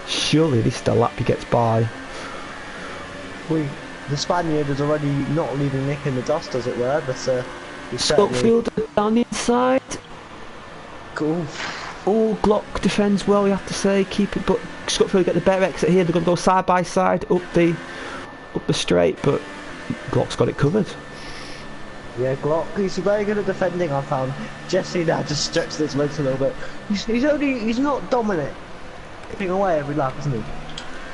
Surely this is the lap he gets by. The Spaniard is already not leaving Nick in the dust, as it were, but Scottfielder down the inside. Cool. Oh, Glock defends well, you have to say. Keep it, but Scottfielder get the better exit here. They're going to go side by side up the straight, but Glock's got it covered. Yeah, Glock, he's very good at defending, I found. Jesse now just stretched his legs a little bit. He's not dominant. Chipping away every lap, isn't he?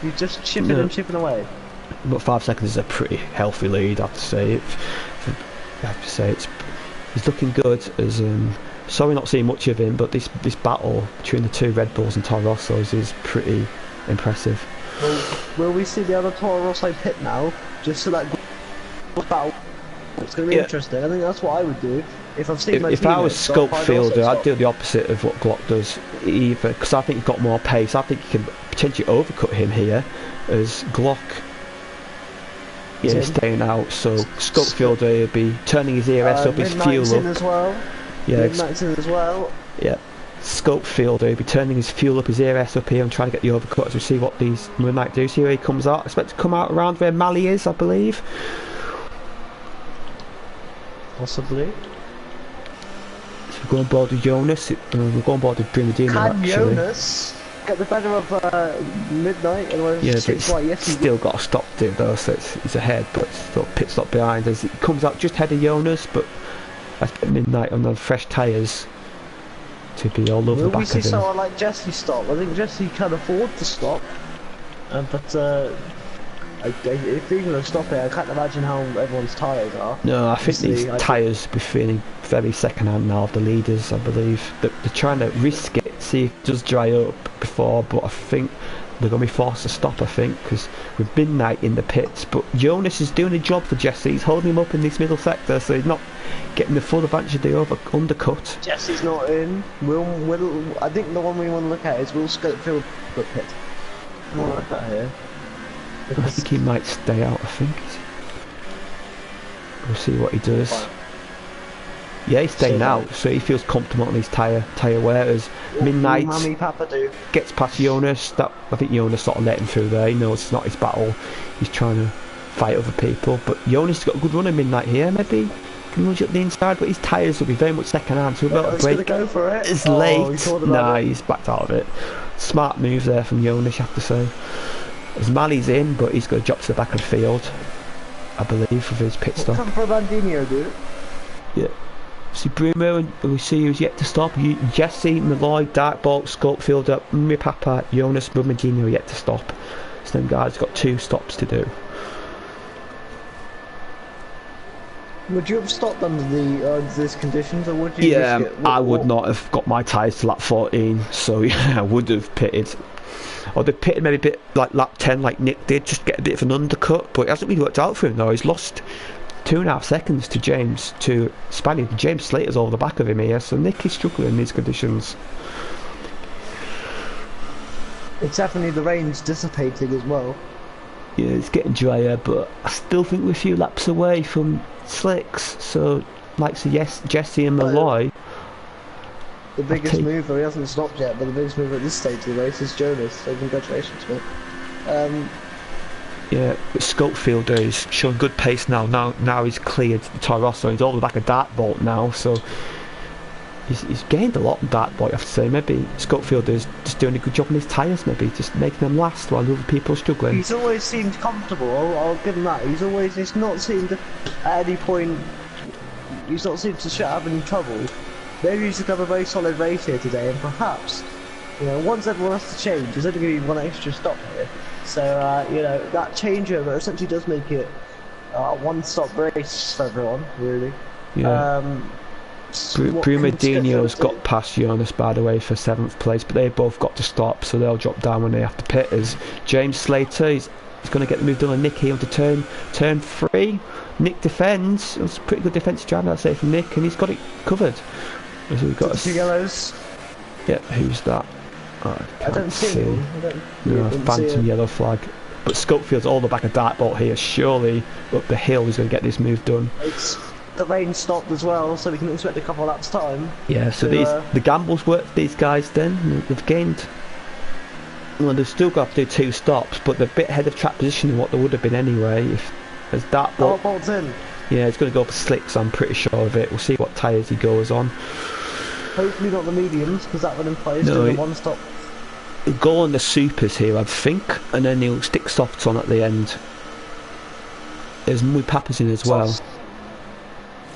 He's just chipping and chipping away. But 5 seconds is a pretty healthy lead, I have to say. I have to say he's looking good. As sorry not seeing much of him, but this battle between the two Red Bulls and Toro Rossos is pretty impressive. Will we see the other Toro Rosso pit now? Just so that battle. It's going to be interesting. I think that's what I would do if I've seen. If I was Scope Fielder, I'd do the opposite of what Glock does. Either because I think he's got more pace. I think you can potentially overcut him here, as Glock. Yeah, staying out. So Scope Fielder will be turning his ERS up, his fuel up. As well. Yeah, Midnight's in as well. Yeah. Scope Fielder will be turning his fuel up, his ERS up here, and trying to get the overcut as we see what these we might do. See where he comes out. I expect to come out around where Mali is, I believe. Possibly. So we're going on board with Jonas. We're going on board with Primadino. Can Jonas get the better of Midnight? Yeah, but he's still got a stop to it though, so he's ahead, but still pit stop behind as it comes out just ahead of Jonas. But I expect Midnight on the fresh tyres to be all over the back of him. Will we see someone like Jesse stop? I think Jesse can afford to stop, but if he's going to stop it, I can't imagine how everyone's tyres are. No, I think these tyres will be feeling very second hand now of the leaders, I believe. They're trying to risk it, see if it does dry up before, but I think they're going to be forced to stop, I think, because with Midnight in the pits. But Jonas is doing a job for Jesse. He's holding him up in this middle sector, so he's not getting the full advantage of the undercut. Jesse's not in. I think the one we want to look at is Will Scopefield pit. I want to look at here. I think he might stay out, I think. We'll see what he does. Yeah, he's staying out, so he feels comfortable on his tyre wear. As Midnight gets past Jonas, I think Jonas sort of let him through there. He knows it's not his battle. He's trying to fight other people, but Jonas has got a good run at Midnight here. Maybe can rush up the inside, but his tyres will be very much second hand, so we'll be able to break. Go for it. It's late. Nah, he's backed out of it. Smart move there from Jonas, you have to say. As Mali's in, but he's going to drop to the back of the field, I believe, with his pit stop. Come for Bandinho, dude. Yeah. See Brumo, and we see who's yet to stop. Jesse, Malloy, Darkbolt, Scopefielder, Mipapa, Jonas, Bandinho yet to stop. So them guys got 2 stops to do. Would you have stopped under these conditions, or would you? Yeah, I would not have got my tyres to lap 14, so yeah, I would have pitted. Or they pitted maybe a bit like lap 10 like Nick did, just get a bit of an undercut, but it hasn't really worked out for him though. He's lost 2.5 seconds to Spaniard. James Slater's over the back of him here, so Nick is struggling in these conditions. It's definitely the rain's dissipating as well. Yeah, it's getting drier, but I still think we're a few laps away from slicks, so like Jesse and Malloy. The biggest mover, he hasn't stopped yet, but the biggest mover at this stage of the race is Jonas, so congratulations, mate. Yeah, but Scopefielder is showing good pace now. Now he's cleared the Toro Rosso. He's all the back of Darkbolt now, so he's gained a lot on Darkbolt, I have to say. Maybe Scopefielder is just doing a good job on his tyres, maybe just making them last while other people are struggling. He's always seemed comfortable. I'll give him that. He's not seemed at any point. He's not seemed to shut up any trouble. Maybe he's have a very solid race here today, and perhaps, once everyone has to change, there's only going to be one extra stop here. So, that changeover essentially does make it a one-stop race for everyone, really. Yeah. Primadino's got past Jonas, by the way, for 7th place, but they both got to stop, so they'll drop down when they have to pit. As James Slater, he's going to get the move done on Nick here to turn 3. Nick defends. It was a pretty good defensive drive, I'd say, from Nick, and he's got it covered. So we've got 2 yellows. Yeah, who's that? Oh, I don't see. Phantom yellow flag. But Scopefield's all the back of Darkbolt here. Surely up the hill he's going to get this move done. The rain stopped as well, so we can expect a couple of laps time. Yeah, so the gambles work for these guys then. They've gained. Well, they've still got to do 2 stops, but they're a bit ahead of track position than what they would have been anyway. If as Darkbolt. Bolt's in. Yeah, it's going to go for slicks, I'm pretty sure of it. We'll see what tyres he goes on. Hopefully not the mediums, because that would imply he's doing a 1 stop. He'll go on the supers here, I think, and then he'll stick softs on at the end. There's Mui Papa's in as well.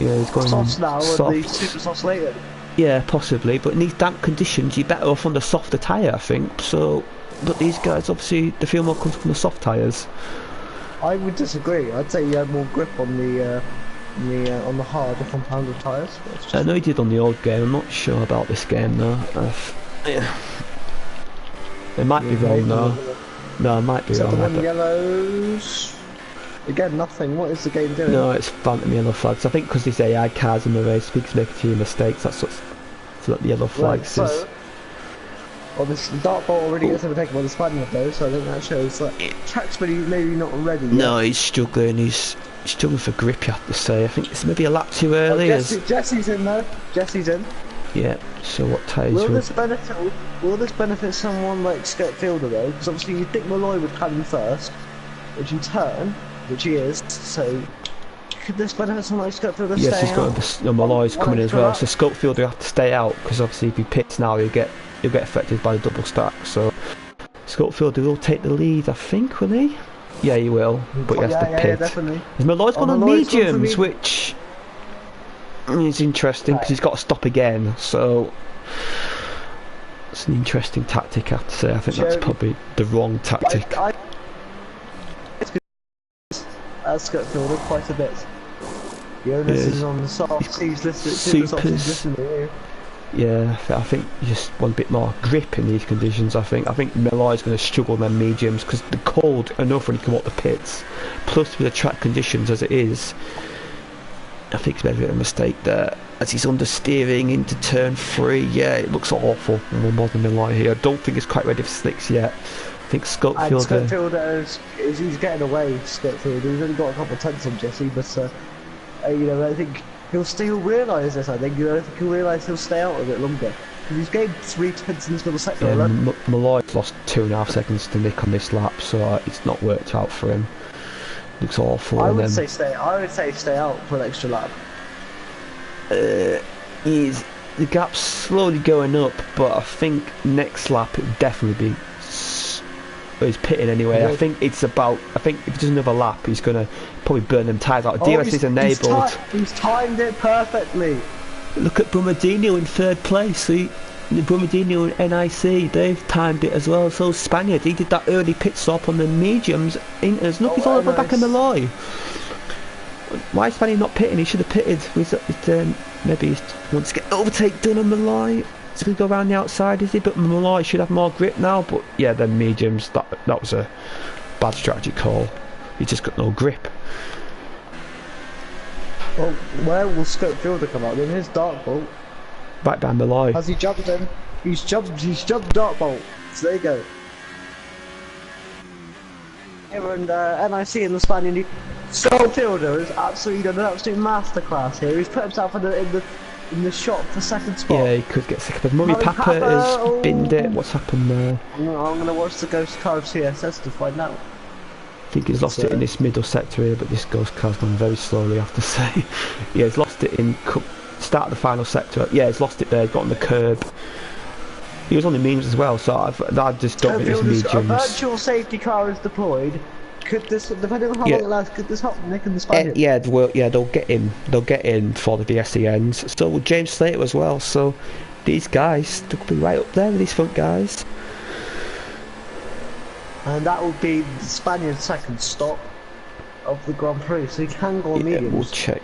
Yeah, he's going softs now, soft. and the super softs later. Yeah, possibly, but in these damp conditions, you're better off on the softer tyre, I think. So, but these guys, obviously, they feel more comfortable on the soft tyres. I would disagree. I'd say you had more grip on the on the harder compounded tyres. I know he did on the old game. I'm not sure about this game though. Yeah. It might be wrong though. No, it might be wrong. The one yellows. Again, nothing. What is the game doing? No, it's phantom yellow flags. I think because these AI cars in the race, we can make a few mistakes. That's what the yellow flags is. So, obviously, the Dark Bolt already gets overtaken by the Spaniard though, so I think that shows that track's maybe not ready yet. No, he's struggling. He's struggling for grip, you have to say. I think it's maybe a lap too early. Jesse's in though. Jesse's in. Yeah. So what tyres? Will this benefit someone like Skirt Fielder though? Because obviously you think Malloy would come in first, which in turn, which he is. So could this benefit someone like Skirt Fielder? Yes, he's got Malloy's coming as well. So Skirt Fielder have to stay out because obviously if he pits now, he'll get affected by the double stack. So Skirt Fielder will take the lead, I think, will he? Yeah, he will, but he has to pit. Yeah, definitely. Malloy's gone on mediums, which is interesting because he's got to stop again. So it's an interesting tactic, I have to say. I think that's probably the wrong tactic. Skirt Fielder quite a bit. The onus is on the soft. He's listed. Yeah, I think you just want a bit more grip in these conditions. I think Malloy's going to struggle in their mediums because the cold enough when he come up the pits, plus with the track conditions as it is. I think he's made a bit of a mistake there as he's understeering into turn 3. Yeah, it looks awful. More than Malloy here. I don't think he's quite ready for slicks yet. I think Skirt Fielder he's getting away. Skirt Fielder, he's only got a couple of tenths on Jesse, but you know, I think he'll realise this. I think he'll realise he'll stay out a bit longer because he's gained 3 tenths in this middle sector alone. Malloy's lost 2.5 seconds to Nick on this lap, so it's not worked out for him. Looks awful. I would say stay out for an extra lap. The gap's slowly going up, but I think next lap it'll definitely be. He's pitting anyway. I think if he does another lap, he's gonna probably burn them tyres out. DRS is enabled. He's timed it perfectly. Look at Brumadinho in 3rd place. Brumadinho and NIC, they've timed it as well. So Spaniard, he did that early pit stop on the mediums. Inters, look, he's all over the back of Malloy. Why is Spaniard not pitting? He should have pitted. Maybe he wants to get overtake done on Malloy. So we go around the outside, is he? But Malloy should have more grip now. But yeah, then mediums, that was a bad strategy call. He just got no grip. Well, where will Skirt Fielder come out? Then his Dark Bolt. Back down Malloy. Has he jumped in? He's jumped Dark Bolt. So there you go. Here and NIC in the Spaniard. Skirt Fielder has absolutely done an absolute masterclass here. He's put himself in the shot for 2nd spot. Yeah, he could get second. But Mummy Papa has binned it. What's happened there? I'm gonna watch the Ghost Car of CSS to find out. I think he's lost it in this middle sector here, but this Ghost Car's gone very slowly, I have to say. Yeah, he's lost it in start of the final sector. Yeah, he's lost it there. He's got on the curb. He was on the mediums as well, so I just don't think it's mediums. A virtual safety car is deployed. Could this, depending on how long it lasts, could this help Nick and the Spaniard? Yeah, they'll get in. They'll get in before the VSE ends. So will James Slater as well. So these guys, they'll be right up there with these front guys. And that will be the Spaniard's 2nd stop of the Grand Prix, so he can go on mediums. We'll check.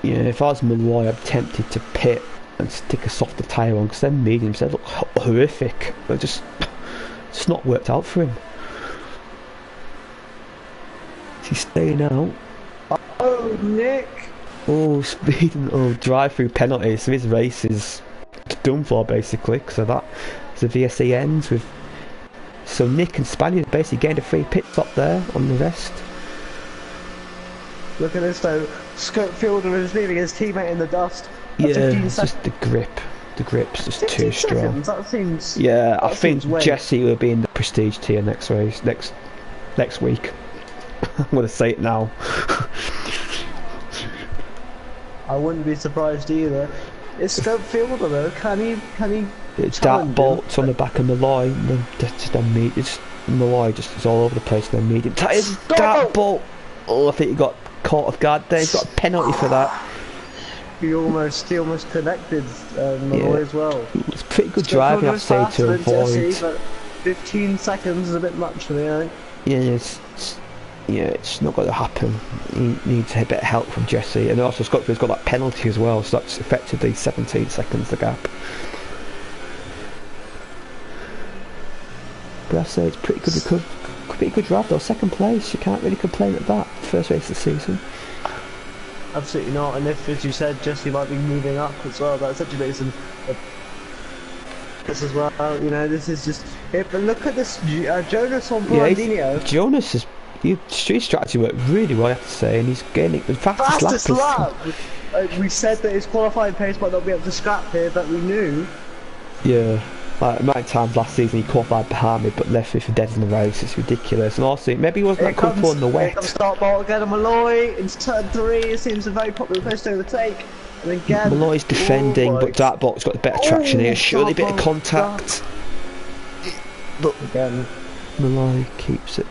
Yeah, if I was Malloy, I'm tempted to pit and stick a softer tyre on because them mediums, they look horrific. They're just it's not worked out for him. He's staying out. Oh, Nick! Oh, speeding! Oh, drive-through penalty. So his race is done for basically because of that. So the VSE ends with. So Nick and Spaniard basically gained a free pit stop there on the rest. Look at this though. Skirt Fielder is leaving his teammate in the dust. Yeah, it's just the grip. The grip's just too strong. That seems. Yeah, I think Jesse will be in the prestige tier next race next week. I'm gonna say it now. I wouldn't be surprised either. It's Skirt Fielder though. Can he? It's Dark Bolts on the back of Malloy. Just on me. It's Malloy just is all over the place. Then medium tyres. Dark Bolt. Oh, I think he got caught off guard there. He's got a penalty for that. He almost connected Malloy as well. It's pretty good driving, I have to say, to avoid. But 15 seconds is a bit much for me, I think. Yeah, it's Yeah, it's not going to happen. He needs a bit of help from Jesse, and also Scottfield's got that penalty as well, so that's effectively 17 seconds the gap. But I say it's pretty good. Pretty good drive though. Second place, you can't really complain at that. First race of the season. Absolutely not. And if, as you said, Jesse might be moving up as well, that's actually makes him. This as well, you know, this is just. But look at this, Jonas on Blandino. Yeah, Jonas is. Street strategy worked really well, I have to say, and he's gaining the fastest lap. We said that his qualifying pace might not be up to scrap here, but we knew. Yeah, like the amount of times last season he qualified behind me, but left me for dead in the race. It's ridiculous. And also, maybe he wasn't that comfortable in the wet. Here comes start bolt again on Malloy. Into turn 3, it seems a very popular place to overtake. And again, Malloy's defending, but Dartbolt's got the better traction here. Surely a bit of contact. But again, Malloy keeps it.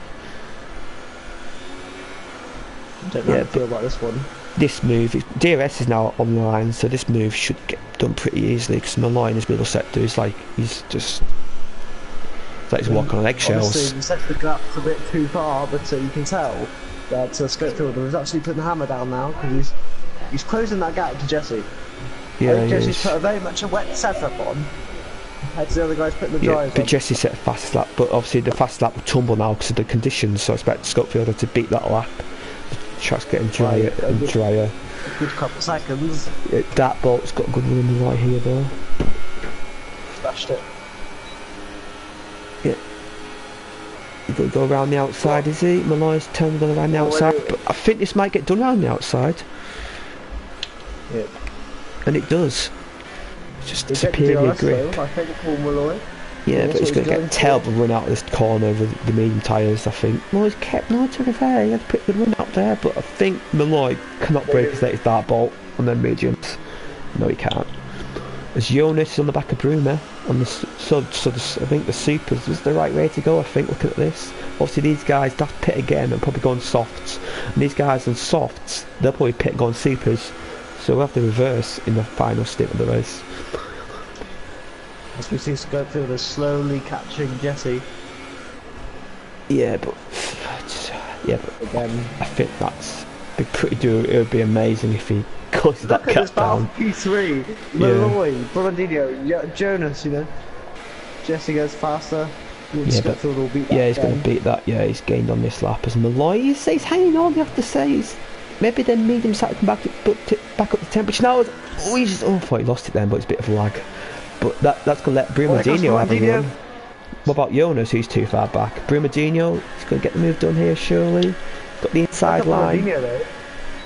I don't know how I feel about this one. This move, DRS is now online, so this move should get done pretty easily because Malloy in his middle sector is like, he's walking on eggshells. Honestly, we set the gap a bit too far, but you can tell that Scottfield is actually putting the hammer down now because he's closing that gap to Jesse. Yeah, Jesse's put very much a wet setup on. Compared to the other guys putting the dries on. But Jesse set a fast lap, but obviously the fast lap will tumble now because of the conditions, so I expect Scottfield to beat that lap. The track's getting drier and drier. A good couple seconds. Dartbolt's got a good run in the right here though. Smashed it. Yeah. He's going to go around the outside, is he? Malloy's turned around the outside, but I think this might get done around the outside. Yeah. And it does. It's just They superior grip. I think Paul Malloy. Yeah, but he's going to get a terrible run out of this corner with the medium tyres, I think. Malloy's kept Malloy to the fair, he had a pretty good run out there, but I think Malloy cannot break his latest Dartbolt on their mediums. No, he can't. As Jonas is on the back of Bruma, on the I think the supers was the right way to go, I think, looking at this. Obviously these guys, they'll pit again and probably go on softs. And these guys on softs, they'll probably pit and go on supers. So we'll have the reverse in the final stint of the race. As we see Scottfield is slowly catching Jesse. Yeah, but again, I think that's be pretty doable. It would be amazing if he closes that gap down. P3, Malloy, Blandino, Jonas, you know. Jesse goes faster. Scottfield will beat that. Yeah, he's going to beat that. Yeah, he's gained on this lap as Malloy. He's hanging on. You have to say, maybe then medium side come back up the temperature now. Oh, I thought he lost it then, but it's a bit of a lag. But that's going to let Brumadinho have a run. What about Jonas, who's too far back? Brumadinho, he's going to get the move done here, surely. Got the inside line.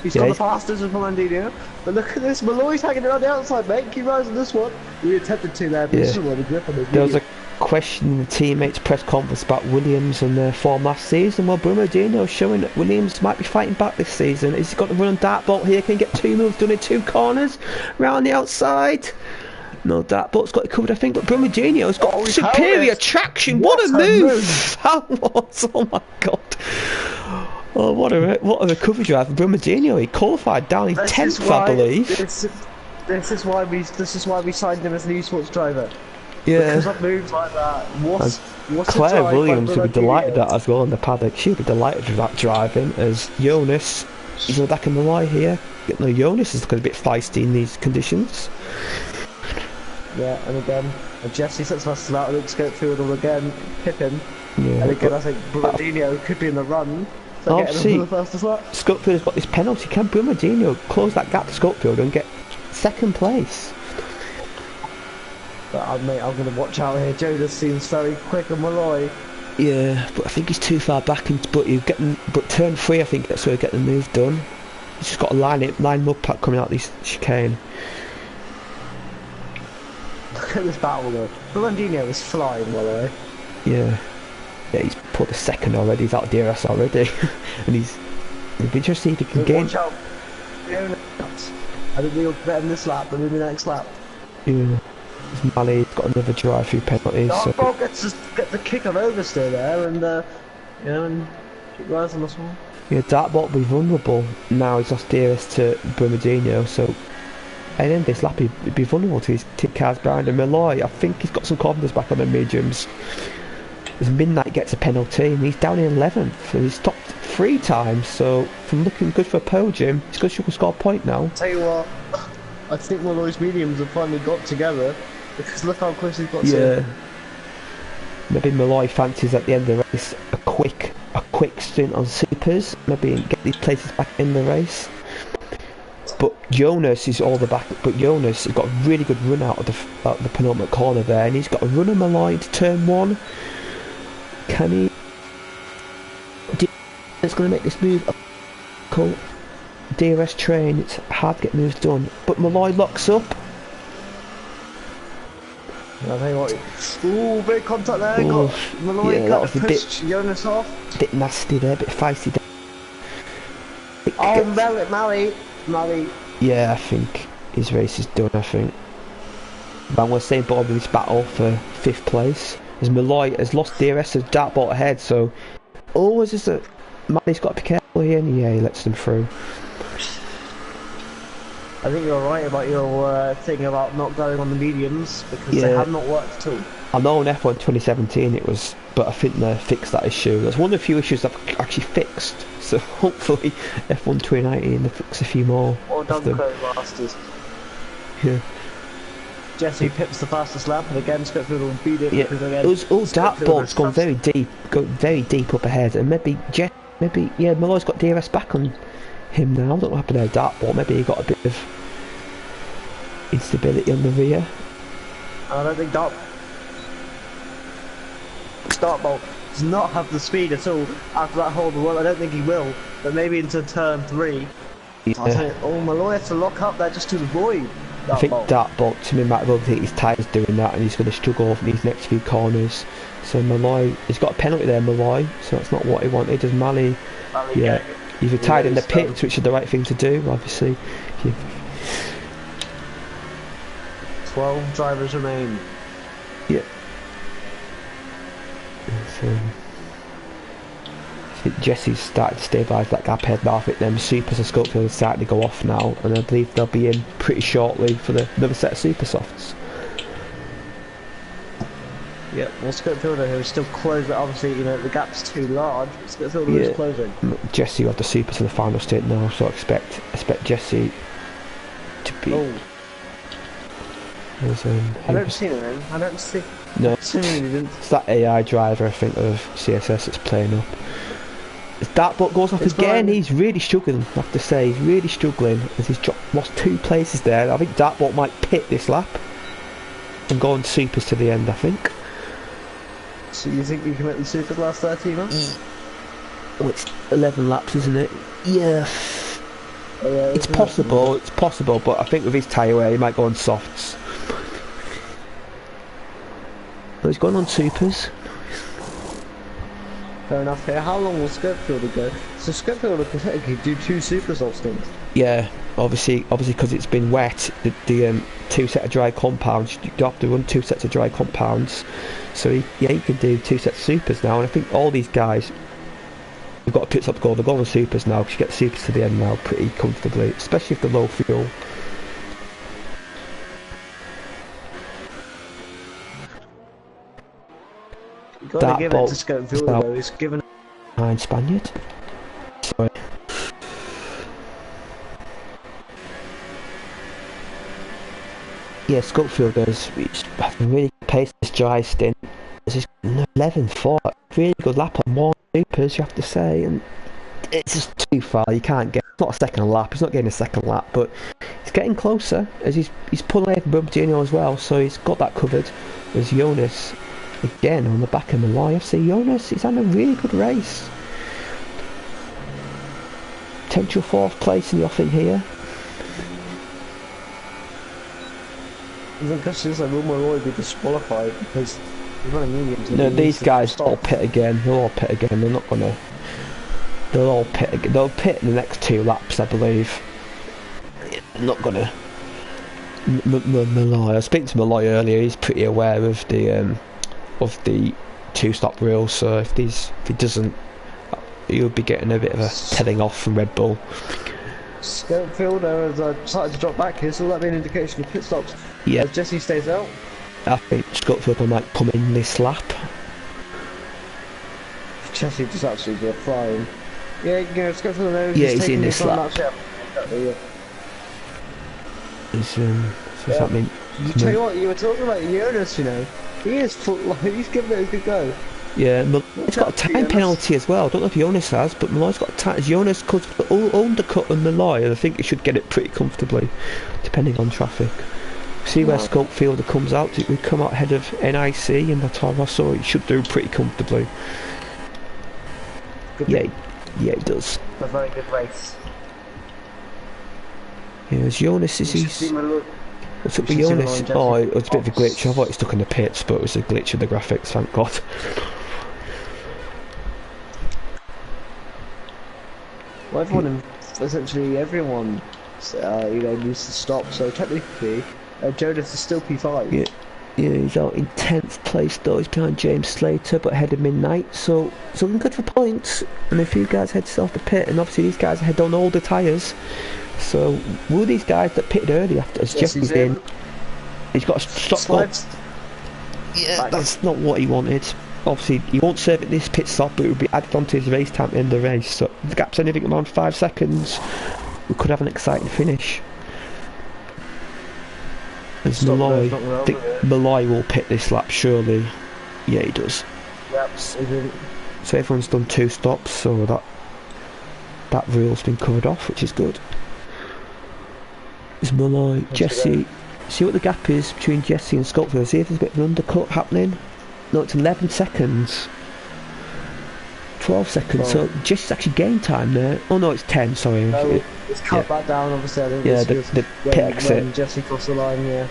He's got the fastest of Blandino. But look at this, Malloy's hanging around the outside, mate. Keep rising this one. We attempted to there, but just really grip on the There was a question in the teammates' press conference about Williams and their form last season. Well, Brumadinho showing that Williams might be fighting back this season. He's got the run on Dartbolt here, can he get two moves done in two corners. Round the outside. No, Dartbolt's got it covered, I think, but Brumadinho's got superior traction. What a move! That was, oh my god. Oh, what a recovery drive for Brumadinho. He qualified down in 10th, I believe. This is why we signed him as an esports driver. Yeah. Because of moves like that. What's Claire Williams would be delighted at that as well in the paddock. She'd be delighted with that driving. As Jonas, he's back in the line here. No, Jonas is looking a bit feisty in these conditions. Yeah, and again, Jesse sets fast out and Scottfield will again pip him. Yeah, and again, I think Brumadinho could be in the run. So see, Scottfield's got this penalty. Can Brumadinho close that gap to Scottfield and get second place? But mate, I'm going to watch out here. Jonas seems very quick on Malloy. Yeah, but I think he's too far back. But turn 3, I think that's where he'll get the move done. He's just got to line him up coming out this chicane. Look at this battle though. Blandino is flying, by the way. Yeah, he's put the second already. He's out of DRS already, and it'll be interesting to see if he can gain. Watch out. I think we'll better in this lap than in the next lap. Yeah. Mali's got another drive-through penalty. So gets the kick on oversteer there, and and keep rising this one. Yeah, Dartbolt will be vulnerable now. He's lost DRS to Brumadinho, so at the end of this lap he'd be vulnerable to his team cars behind him. Malloy, I think he's got some confidence back on the mediums. As Midnight gets a penalty, and he's down in 11th. So he's top 3 times, so from looking good for a podium, he's going to score a point now. Tell you what, I think Malloy's mediums have finally got together, because look how close he's got to. Maybe Malloy fancies at the end of the race a quick stint on supers, maybe get these places back in the race. But Jonas is all the back. But Jonas has got a really good run out of the penultimate corner there, and he's got a run of Malloy into turn 1. Can he? It's going to make this move. Cool. DRS train. It's hard to get moves done, but Malloy locks up. I tell you what. Ooh, big contact there. Ooh, got Malloy yeah, got that was pushed Jonas off. A bit nasty there, a bit feisty. Oh, Mally. Yeah, I think his race is done, I think. But I'm going to stay involved in this battle for 5th place. As Malloy has lost DRS as dartboard ahead, so... Oh, is this a... Mally's got to be careful here, and yeah, he lets them through. I think you're right about your thing about not going on the mediums, because they have not worked at all. I know in F1 2017 it was... But I think they fixed that issue. That's one of the few issues I've actually fixed. So hopefully F1 2019 they fix a few more. Or done Codemasters. Yeah. Jesse pips the fastest lap, and again Scottfield will beat it. Yeah. Because again, it was all dartboards gone very deep up ahead, and maybe Malloy's got DRS back on him now. I don't know what happened there, dartboard. Maybe he got a bit of instability on the rear. I don't think Dartbolt does not have the speed at all after that hold. Well, I don't think he will, but maybe into turn 3. Yeah. Oh, Malloy has to lock up there just to avoid Dartbolt. I think Dartbolt, to me, might well think his tyres doing that, and he's going to struggle for these next few corners. So Malloy, he's got a penalty there, Malloy, so that's not what he wanted. Does Mally? Yeah, he's retired in the pits, which is the right thing to do, obviously. 12 drivers remain. Yeah. So, I think Jesse's started to stabilise that gap ahead now. I think them supers and Scopefield are starting to go off now, and I believe they'll be in pretty shortly for another set of super softs. Yeah, well, Scopefielder who's still closing, obviously, you know, the gap's too large, but Scopefielder is closing. Jesse will have the supers in the final state now, so I expect Jesse to be... Oh. I don't see him. I don't see... No, it's that AI driver, I think, of CSS that's playing up. As Dartbolt goes off again, he's really struggling, I have to say. He's really struggling as he's lost 2 places there. I think Dartbolt might pit this lap and go on supers to the end, I think. So you think you can make the super last 30 months? Oh, it's 11 laps, isn't it? Yeah. Oh, yeah, it's possible, but I think with his tyre wear, he might go on softs. But he's gone on supers. Fair enough here. How long will Scopefielder go? So Scopefielder can technically do 2 super soft stints. Yeah, obviously because it's been wet, the 2 set of dry compounds, you have to run 2 sets of dry compounds. So he can do 2 sets of supers now, and I think all these guys have got a pit stop to go. They're going on supers now, because you get the supers to the end now pretty comfortably, especially if they're low fuel. You've got to give it to Scopefielder though, he's given... Behind Spaniard. Sorry. Yeah, Scopefielder's having really good pace this dry stint. This is 11-4, really good lap on 1 supers, you have to say, and it's just too far. You can't get. It's not a second lap. He's not getting a second lap, but he's getting closer as he's pulling away from Bumperino as well. So he's got that covered. There's Jonas again on the back of Malloy. I see Jonas. He's had a really good race. Potential 4th place in the offing here. The question is, like, will Malloy be disqualified because he's running mediums? No, these guys all pit again. They'll all pit again. They're not gonna. They'll all pit again. They'll pit in the next 2 laps, I believe. They're not gonna. Malloy. I was speaking to Malloy earlier. He's pretty aware of the 2-stop rule. So if he doesn't, he'll be getting a bit of a telling off from Red Bull. Scopefielder has started to drop back here, so will that be an indication of pit stops? Yeah. As Jesse stays out. I think Scopefielder might come in this lap. Jesse just absolutely flying. Yeah, you know, Scott Phil knows Yeah, he's he's taking in this this on lap. that ship. Exactly, yeah. What's that mean? You tell you what, you were talking about Jonas, you know. He is full, like, he's giving it a good go. Yeah, Watch Malloy's got a out for time Jonas. penalty as well. I don't know if Jonas has, but Malloy's got a time. Jonas could undercut on Malloy, and I think he should get it pretty comfortably, depending on traffic. See where Scopefielder comes out. We come out ahead of NIC and the Toro Rosso. He should do pretty comfortably. Good Yeah, he does. a very good race. Yeah, Jonas is he's. What's up with Jonas? Oh, it was a bit of a glitch. I thought he stuck in the pits, but it was a glitch of the graphics. Thank God. Well, everyone, essentially everyone, you know, needs to stop. So technically, Jonas is still P5. Yeah, he's out in 10th place though. He's behind James Slater, but ahead of Midnight. So looking good for points. And a few guys heads off the pit, and obviously these guys had on all the tyres. So will these guys that pitted early after as Jesse's in? He's got a stop. Yeah, that's not what he wanted. Obviously, he won't serve it this pit stop, but it would be added onto his race time in the race. So if the gap's anything around 5 seconds, we could have an exciting finish. As Malloy, I think Malloy will pit this lap, surely. Yeah, he does. Yep, so everyone's done 2 stops, so that rule's been covered off, which is good. It's Malloy, Jesse. See what the gap is between Jesse and Scopefield. See if there's a bit of an undercut happening. No, it's 11 seconds. 12 seconds. Oh. So Jesse's actually gained time there. Oh no, it's 10. Sorry. No, it's cut back down. Obviously, I think. Yeah, the pit exit. When Jesse crossed the line. Yeah.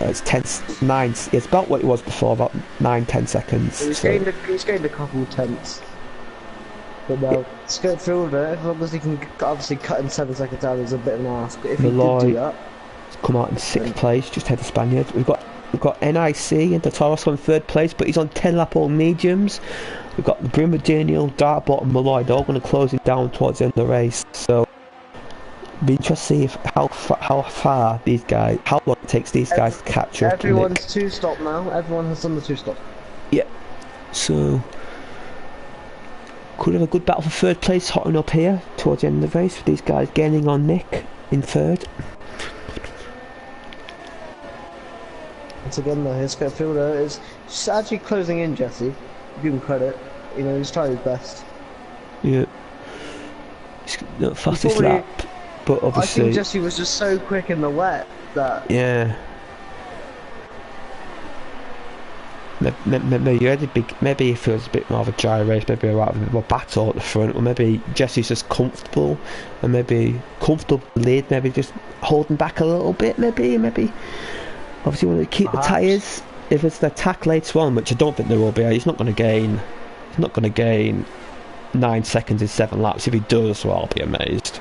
It's 9. It's about what it was before. About 9-10 seconds. He's gained a couple tenths. But no, Scopefielder, as long as he can obviously cut in 7 seconds down, is a bit of an ask. But if he did do that, come out in 6th place, just ahead of Spaniard. We've got NIC and the Toro Rosso in 3rd place, but he's on 10 lap all mediums. We've got the Bruno Daniel, Dartbot and Malloy. They're all going to close it down towards the end of the race. So be interesting to see how far these guys, how long it takes these guys to catch up. Everyone's 2-stop now. Everyone has done the 2-stop. Yeah. So could have a good battle for 3rd place, hotting up here towards the end of the race. With these guys gaining on Nick in 3rd. Once again, though, his Scopefielder is actually closing in Jesse. Give him credit. You know, he's tried his best. Yeah. He's not the fastest lap, but obviously. I think Jesse was just so quick in the wet that. Yeah. Maybe if it was a bit more of a dry race, maybe a bit more battle at the front, or maybe Jesse's just comfortable, and maybe comfortable lead, maybe just holding back a little bit, maybe. Obviously, want to keep the tyres. If it's the attack later on, which I don't think there will be, he's not going to gain 9 seconds in 7 laps. If he does, well, I'll be amazed.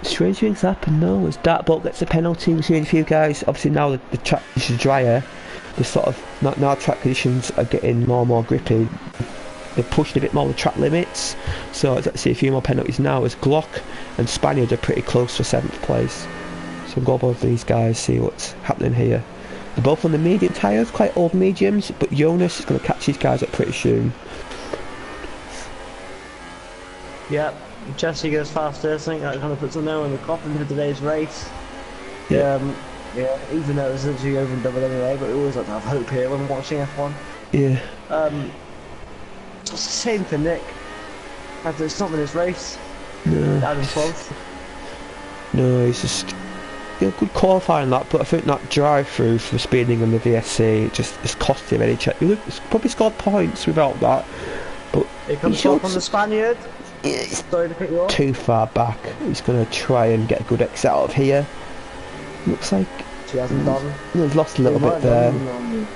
Strange things happen, though. As Dartbolt gets a penalty, we're seeing a few guys. Obviously, now the track is drier. The sort of now track conditions are getting more and more grippy. They're pushing a bit more the track limits. So let's see a few more penalties now. As Glock and Spaniard are pretty close for 7th place. So we'll go both these guys, see what's happening here. They're both on the medium tyres, quite old mediums, but Jonas is going to catch these guys up pretty soon. Yep, Jesse goes faster. I think that kind of puts a nail in the coffin for today's race. Yeah. Yeah, even though it was literally over and double anyway, but we always like to have hope here when watching F1. Yeah. It's the same for Nick. It's not been his race. No. Adam 12th. No, he's just good qualifying that, but I think that drive-through for speeding on the VSC it's cost him any check. He's probably scored points without that, but here comes from the Spaniard. Yeah, he's sorry to cut you off. Too far back. He's going to try and get a good exit out of here. Looks like he hasn't done. He's lost a little bit there.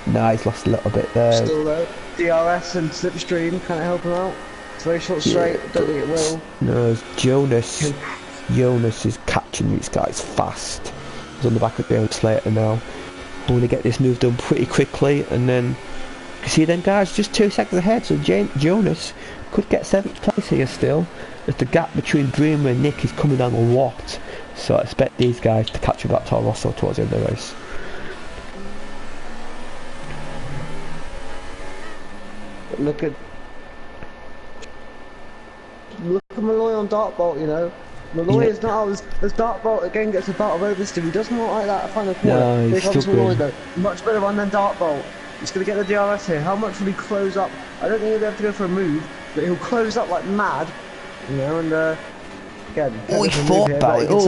Nah, he's lost a little bit there. Still though, DRS and Slipstream can't help him out. It's very short straight. Don't think it will. No, Jonas is catching these guys fast. He's on the back of James Slater now. I want to get this move done pretty quickly, and then you see them guys just 2 seconds ahead. So Jonas could get 7th place here still, as the gap between Bruno and Nick is coming down a lot. So I expect these guys to catch up that Toro Rosso towards the end of the race. Look at on Dartbolt, you know. Malloy is not as Dartbolt again gets a bout of oversteer. He does not like that final corner. No, he's Here comes struggling. Malloy though. Much better run than Dartbolt. He's going to get the DRS here. How much will he close up? I don't think he'll be able to go for a move, but he'll close up like mad, you know, and again. Oh, he thought about it. Oh,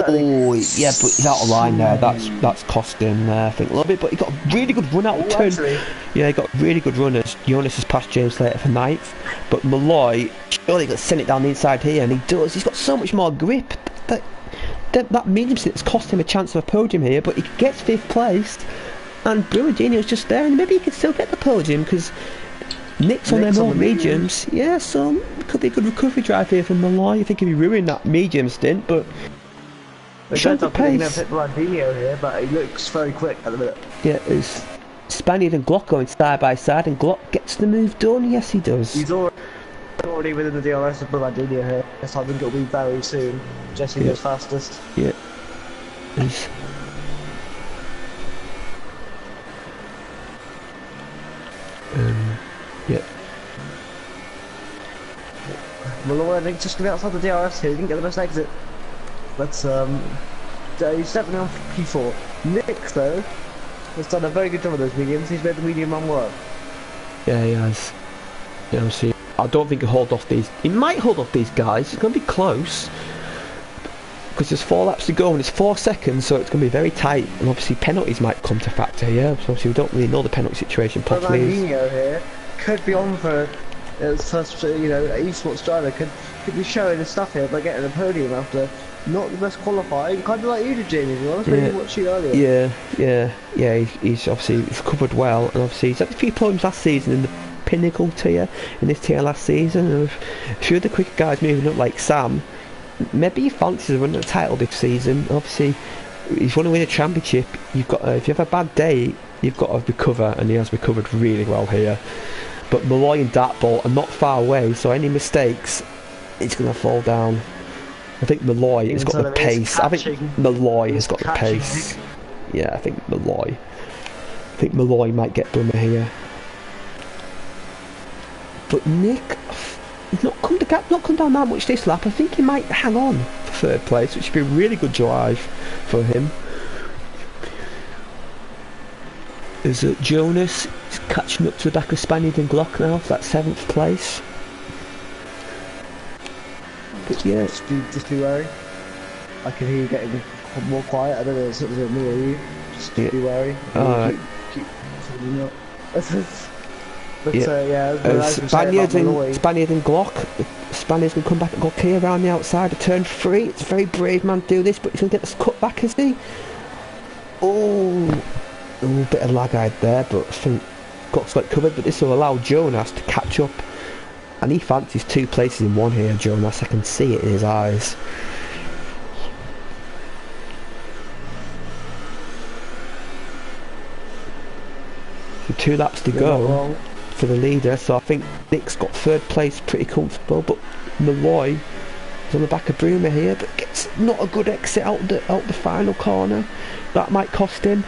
yeah, but he's out of line there. That's cost him, I think, a little bit. But he got a really good run out of turn. Actually, Yeah, he got really good runners. Jonas has passed James Slater for 9th, but Malloy surely got to send it down the inside here, and he does. He's got so much more grip. That medium stint's cost him a chance of a podium here, but he gets 5th place, and Brumadino's just there, and maybe he can still get the podium because Nick's on them more mediums. Yeah, so it could be a good recovery drive here from Malloy. I think he'll be ruining that medium stint, but show the pace. Here, but he looks very quick at the minute. Yeah, it's Spaniard and Glock going side by side, and Glock gets the move done. Yes, he does. He's already within the DRS of Bravadinho here. Yes, I think it'll be very soon. Jesse goes fastest. Yeah. He's... yeah. Malloy, I think, just going to be outside the DRS here. He didn't get the best exit. But he's definitely on P4. Nick, though, has done a very good job of those mediums. He's made the medium run work. Yeah, he has. Yeah, I'm seeing. I don't think he'll hold off these. He might hold off these guys. It's going to be close. Because there's 4 laps to go and it's 4 seconds, so it's going to be very tight. And obviously penalties might come to factor here. So obviously we don't really know the penalty situation properly. Ronaldinho here could be on for his first, you know, esports driver. Could be showing his stuff here by getting a podium after not the best qualifying. Kind of like you did, Jamie. I was really watching earlier. Yeah. He's obviously covered well, and obviously he's had a few podiums last season in the Pinnacle Tier, in this tier last season. And a few of the quick guys moving up, like Sam. Maybe he fancies running a title this season. Obviously, if you want to win a championship, you've got if you have a bad day, you've got to recover, and he has recovered really well here. But Malloy and Dartbolt are not far away, so any mistakes, it's going to fall down. I think Malloy has got the pace. I think Malloy has got the pace. Yeah, I think Malloy might get Brummer here. But Nick, he's not come down that much this lap. I think he might hang on for 3rd place, which would be a really good drive for him. There's Jonas, he's catching up to the back of Spaniard and Glock now for that 7th place. But yeah, just be wary. I can hear you getting more quiet. I don't know if it was me or you. Just be wary. Alright. Keep up. But Spaniard and Glock. Spaniard's going to come back and Glock here around the outside of turn 3. It's a very brave man to do this, but he's going to get this cut back, is he? Oh, a little bit of lag there, but I think Glock's got it covered. But this will allow Jonas to catch up, and he fancies 2 places in one here. Jonas, I can see it in his eyes. So 2 laps to go for the leader, so I think Nick's got 3rd place pretty comfortable, but Malloy is on the back of Brummer here, but gets not a good exit out the final corner. That might cost him.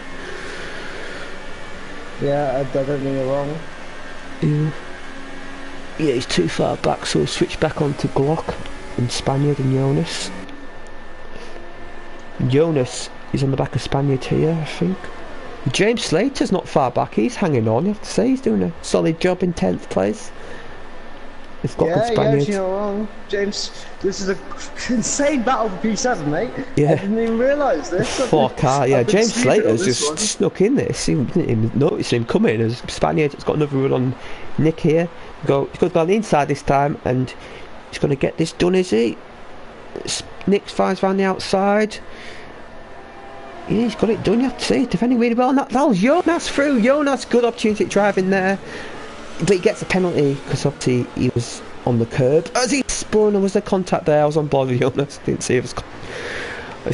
Yeah, I don't think you're wrong. Yeah, he's too far back, so we'll switch back onto Glock and Spaniard and Jonas. Jonas is on the back of Spaniard here, I think. James Slater's not far back, he's hanging on, you have to say. He's doing a solid job in 10th place. It's Glock and Spaniard. You're wrong. James, this is an insane battle for P7, mate. Yeah. I didn't even realise this. 4 car, yeah. James Slater's just snuck in this. He didn't even notice him coming. As Spaniard has got another run on Nick here. He's going to go on the inside this time, and he's going to get this done, is he? Nick finds round the outside. Yeah, he's got it done, you have to say. Defending really well. And that was Jonas through. Jonas, good opportunity driving there. But he gets a penalty because obviously he was on the curb. As he spun, and was there contact there? I was on board with Jonas. Didn't see if he's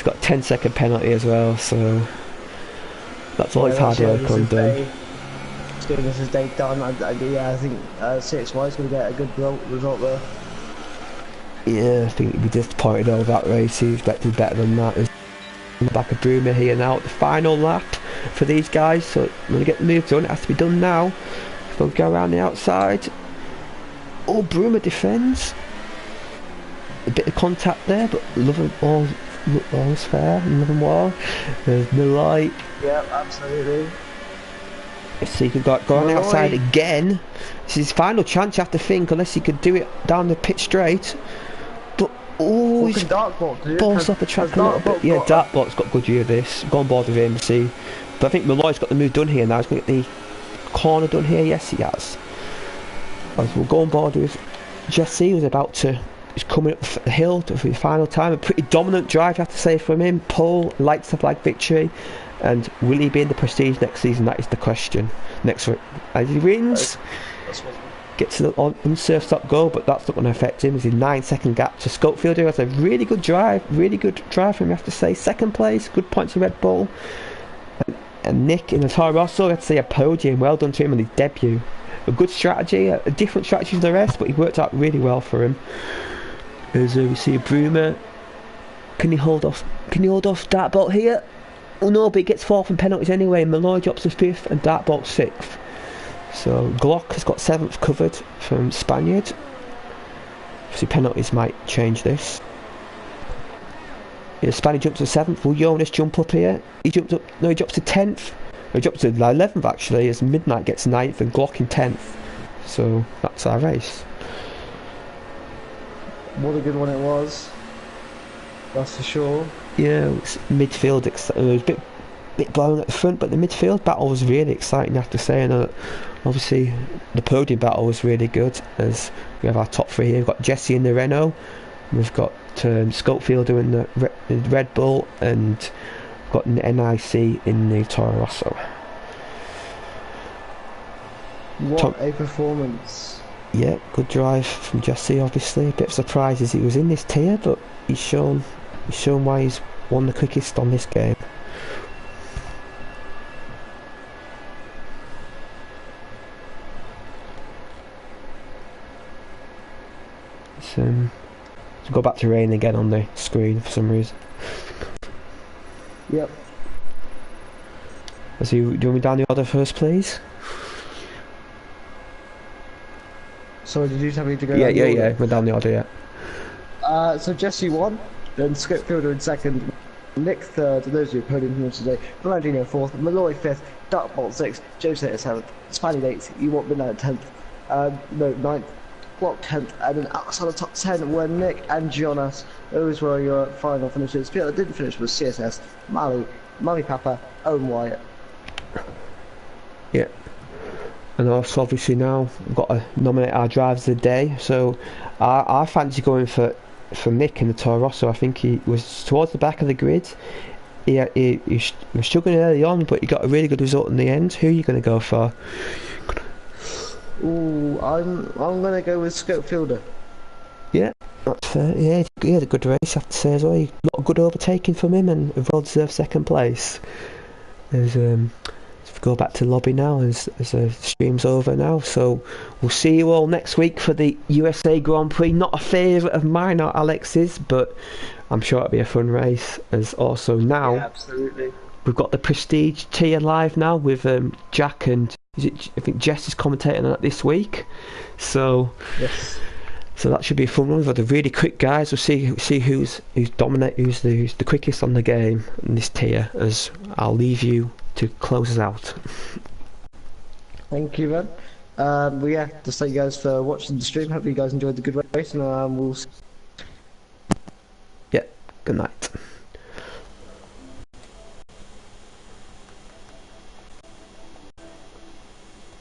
got a 10-second penalty as well, so that's all his hard work on done. It's getting his day done. I think CXY is going to get a good result there. Yeah, I think he'd be disappointed over that race. He expected better than that. On the back of Brummer here now at the final lap for these guys, so I'm going to get the move done. It has to be done now. We'll go around the outside. Oh, Brummer defends. bit of contact there, but all's fair, nothing more. There's Malloy. Yeah, absolutely. So he could go on the outside again. This is his final chance, you have to think, unless he could do it down the pitch straight. But he's balls off the track a little bit. Yeah, Dartbot's got good view of this. Go on board with him, see. But I think Malloy's got the move done here now. He's going to get the corner done here. Yes, he has. As we'll go on board with Jesse, who's coming up the hill for the final time. A pretty dominant drive, you have to say, from him. Pole, lights up like victory. And will he be in the Prestige next season? That is the question. As he wins, gets to the unsurf stop goal, but that's not going to affect him. He's a 9-second gap to Schofield, who has a really good drive from him, you have to say. Second place, good points to Red Bull. And Nick in the Toro Rosso, I have to say, a podium. Well done to him on his debut. A good strategy, a different strategy to the rest, but he worked out really well for him. As we see a Bruma. Can he hold off Dartbolt here? Oh no, but he gets 4th in penalties anyway. Malloy drops to 5th and Dartbolt 6th. So Glock has got 7th covered from Spaniard. So penalties might change this. Yeah, Spaniard jumps to 7th. Will Jonas jump up here? He drops to 10th. He drops to 11th actually, as Midnight gets 9th and Glock in 10th. So that's our race. What a good one it was. That's for sure. Yeah, midfield, it was a bit blown at the front, but the midfield battle was really exciting, I have to say. And obviously the podium battle was really good, as we have our top 3 here. We've got Jesse in the Renault, we've got Scopefielder in the Red Bull, and we've got NIC in the Toro Rosso. What a performance. Yeah, good drive from Jesse, obviously. A bit of surprise as he was in this tier, but he's shown why he's won the quickest on this game. So go back to rain again on the screen for some reason. Yep. Do you want me down the order first, please? Sorry, did you tell me to go? Yeah. We're down the order, yeah. So Jesse won, then Scopefielder in 2nd, Nick 3rd, and those are your podium winners today. Blandino 4th, Malloy 5th, Dartbolt 6th, Jose 7th, Spaniard 8th, you want Midnight 10th, 9th, Block 10th, and then outside the top 10 were Nick and Jonas. Those were your final finishes. People that didn't finish was CSS, Mali Papa, Owen Wyatt. Yeah. And also obviously now we've got to nominate our drivers of the day. So I fancy going for Nick in the Toro Rosso. I think he was towards the back of the grid. He was struggling early on, but he got a really good result in the end. Who are you going to go for? Ooh, I'm going to go with Scopefielder. Yeah, that's fair. Yeah, he had a good race, I have to say as well. A lot of good overtaking from him and a well-deserved 2nd place. Go back to the lobby now as the stream's over now, so we'll see you all next week for the USA Grand Prix. Not a favourite of mine or Alex's, but I'm sure it'll be a fun race. As also now, yeah, absolutely, we've got the Prestige Tier live now with Jack and I think Jess is commentating on it this week, so yes. So that should be a fun one. We've got the really quick guys. We'll see who's the quickest on the game in this tier, as I'll leave you to close us out. Thank you, man. But yeah, just thank you guys for watching the stream. Hope you guys enjoyed the good race, and we'll Yeah, good night.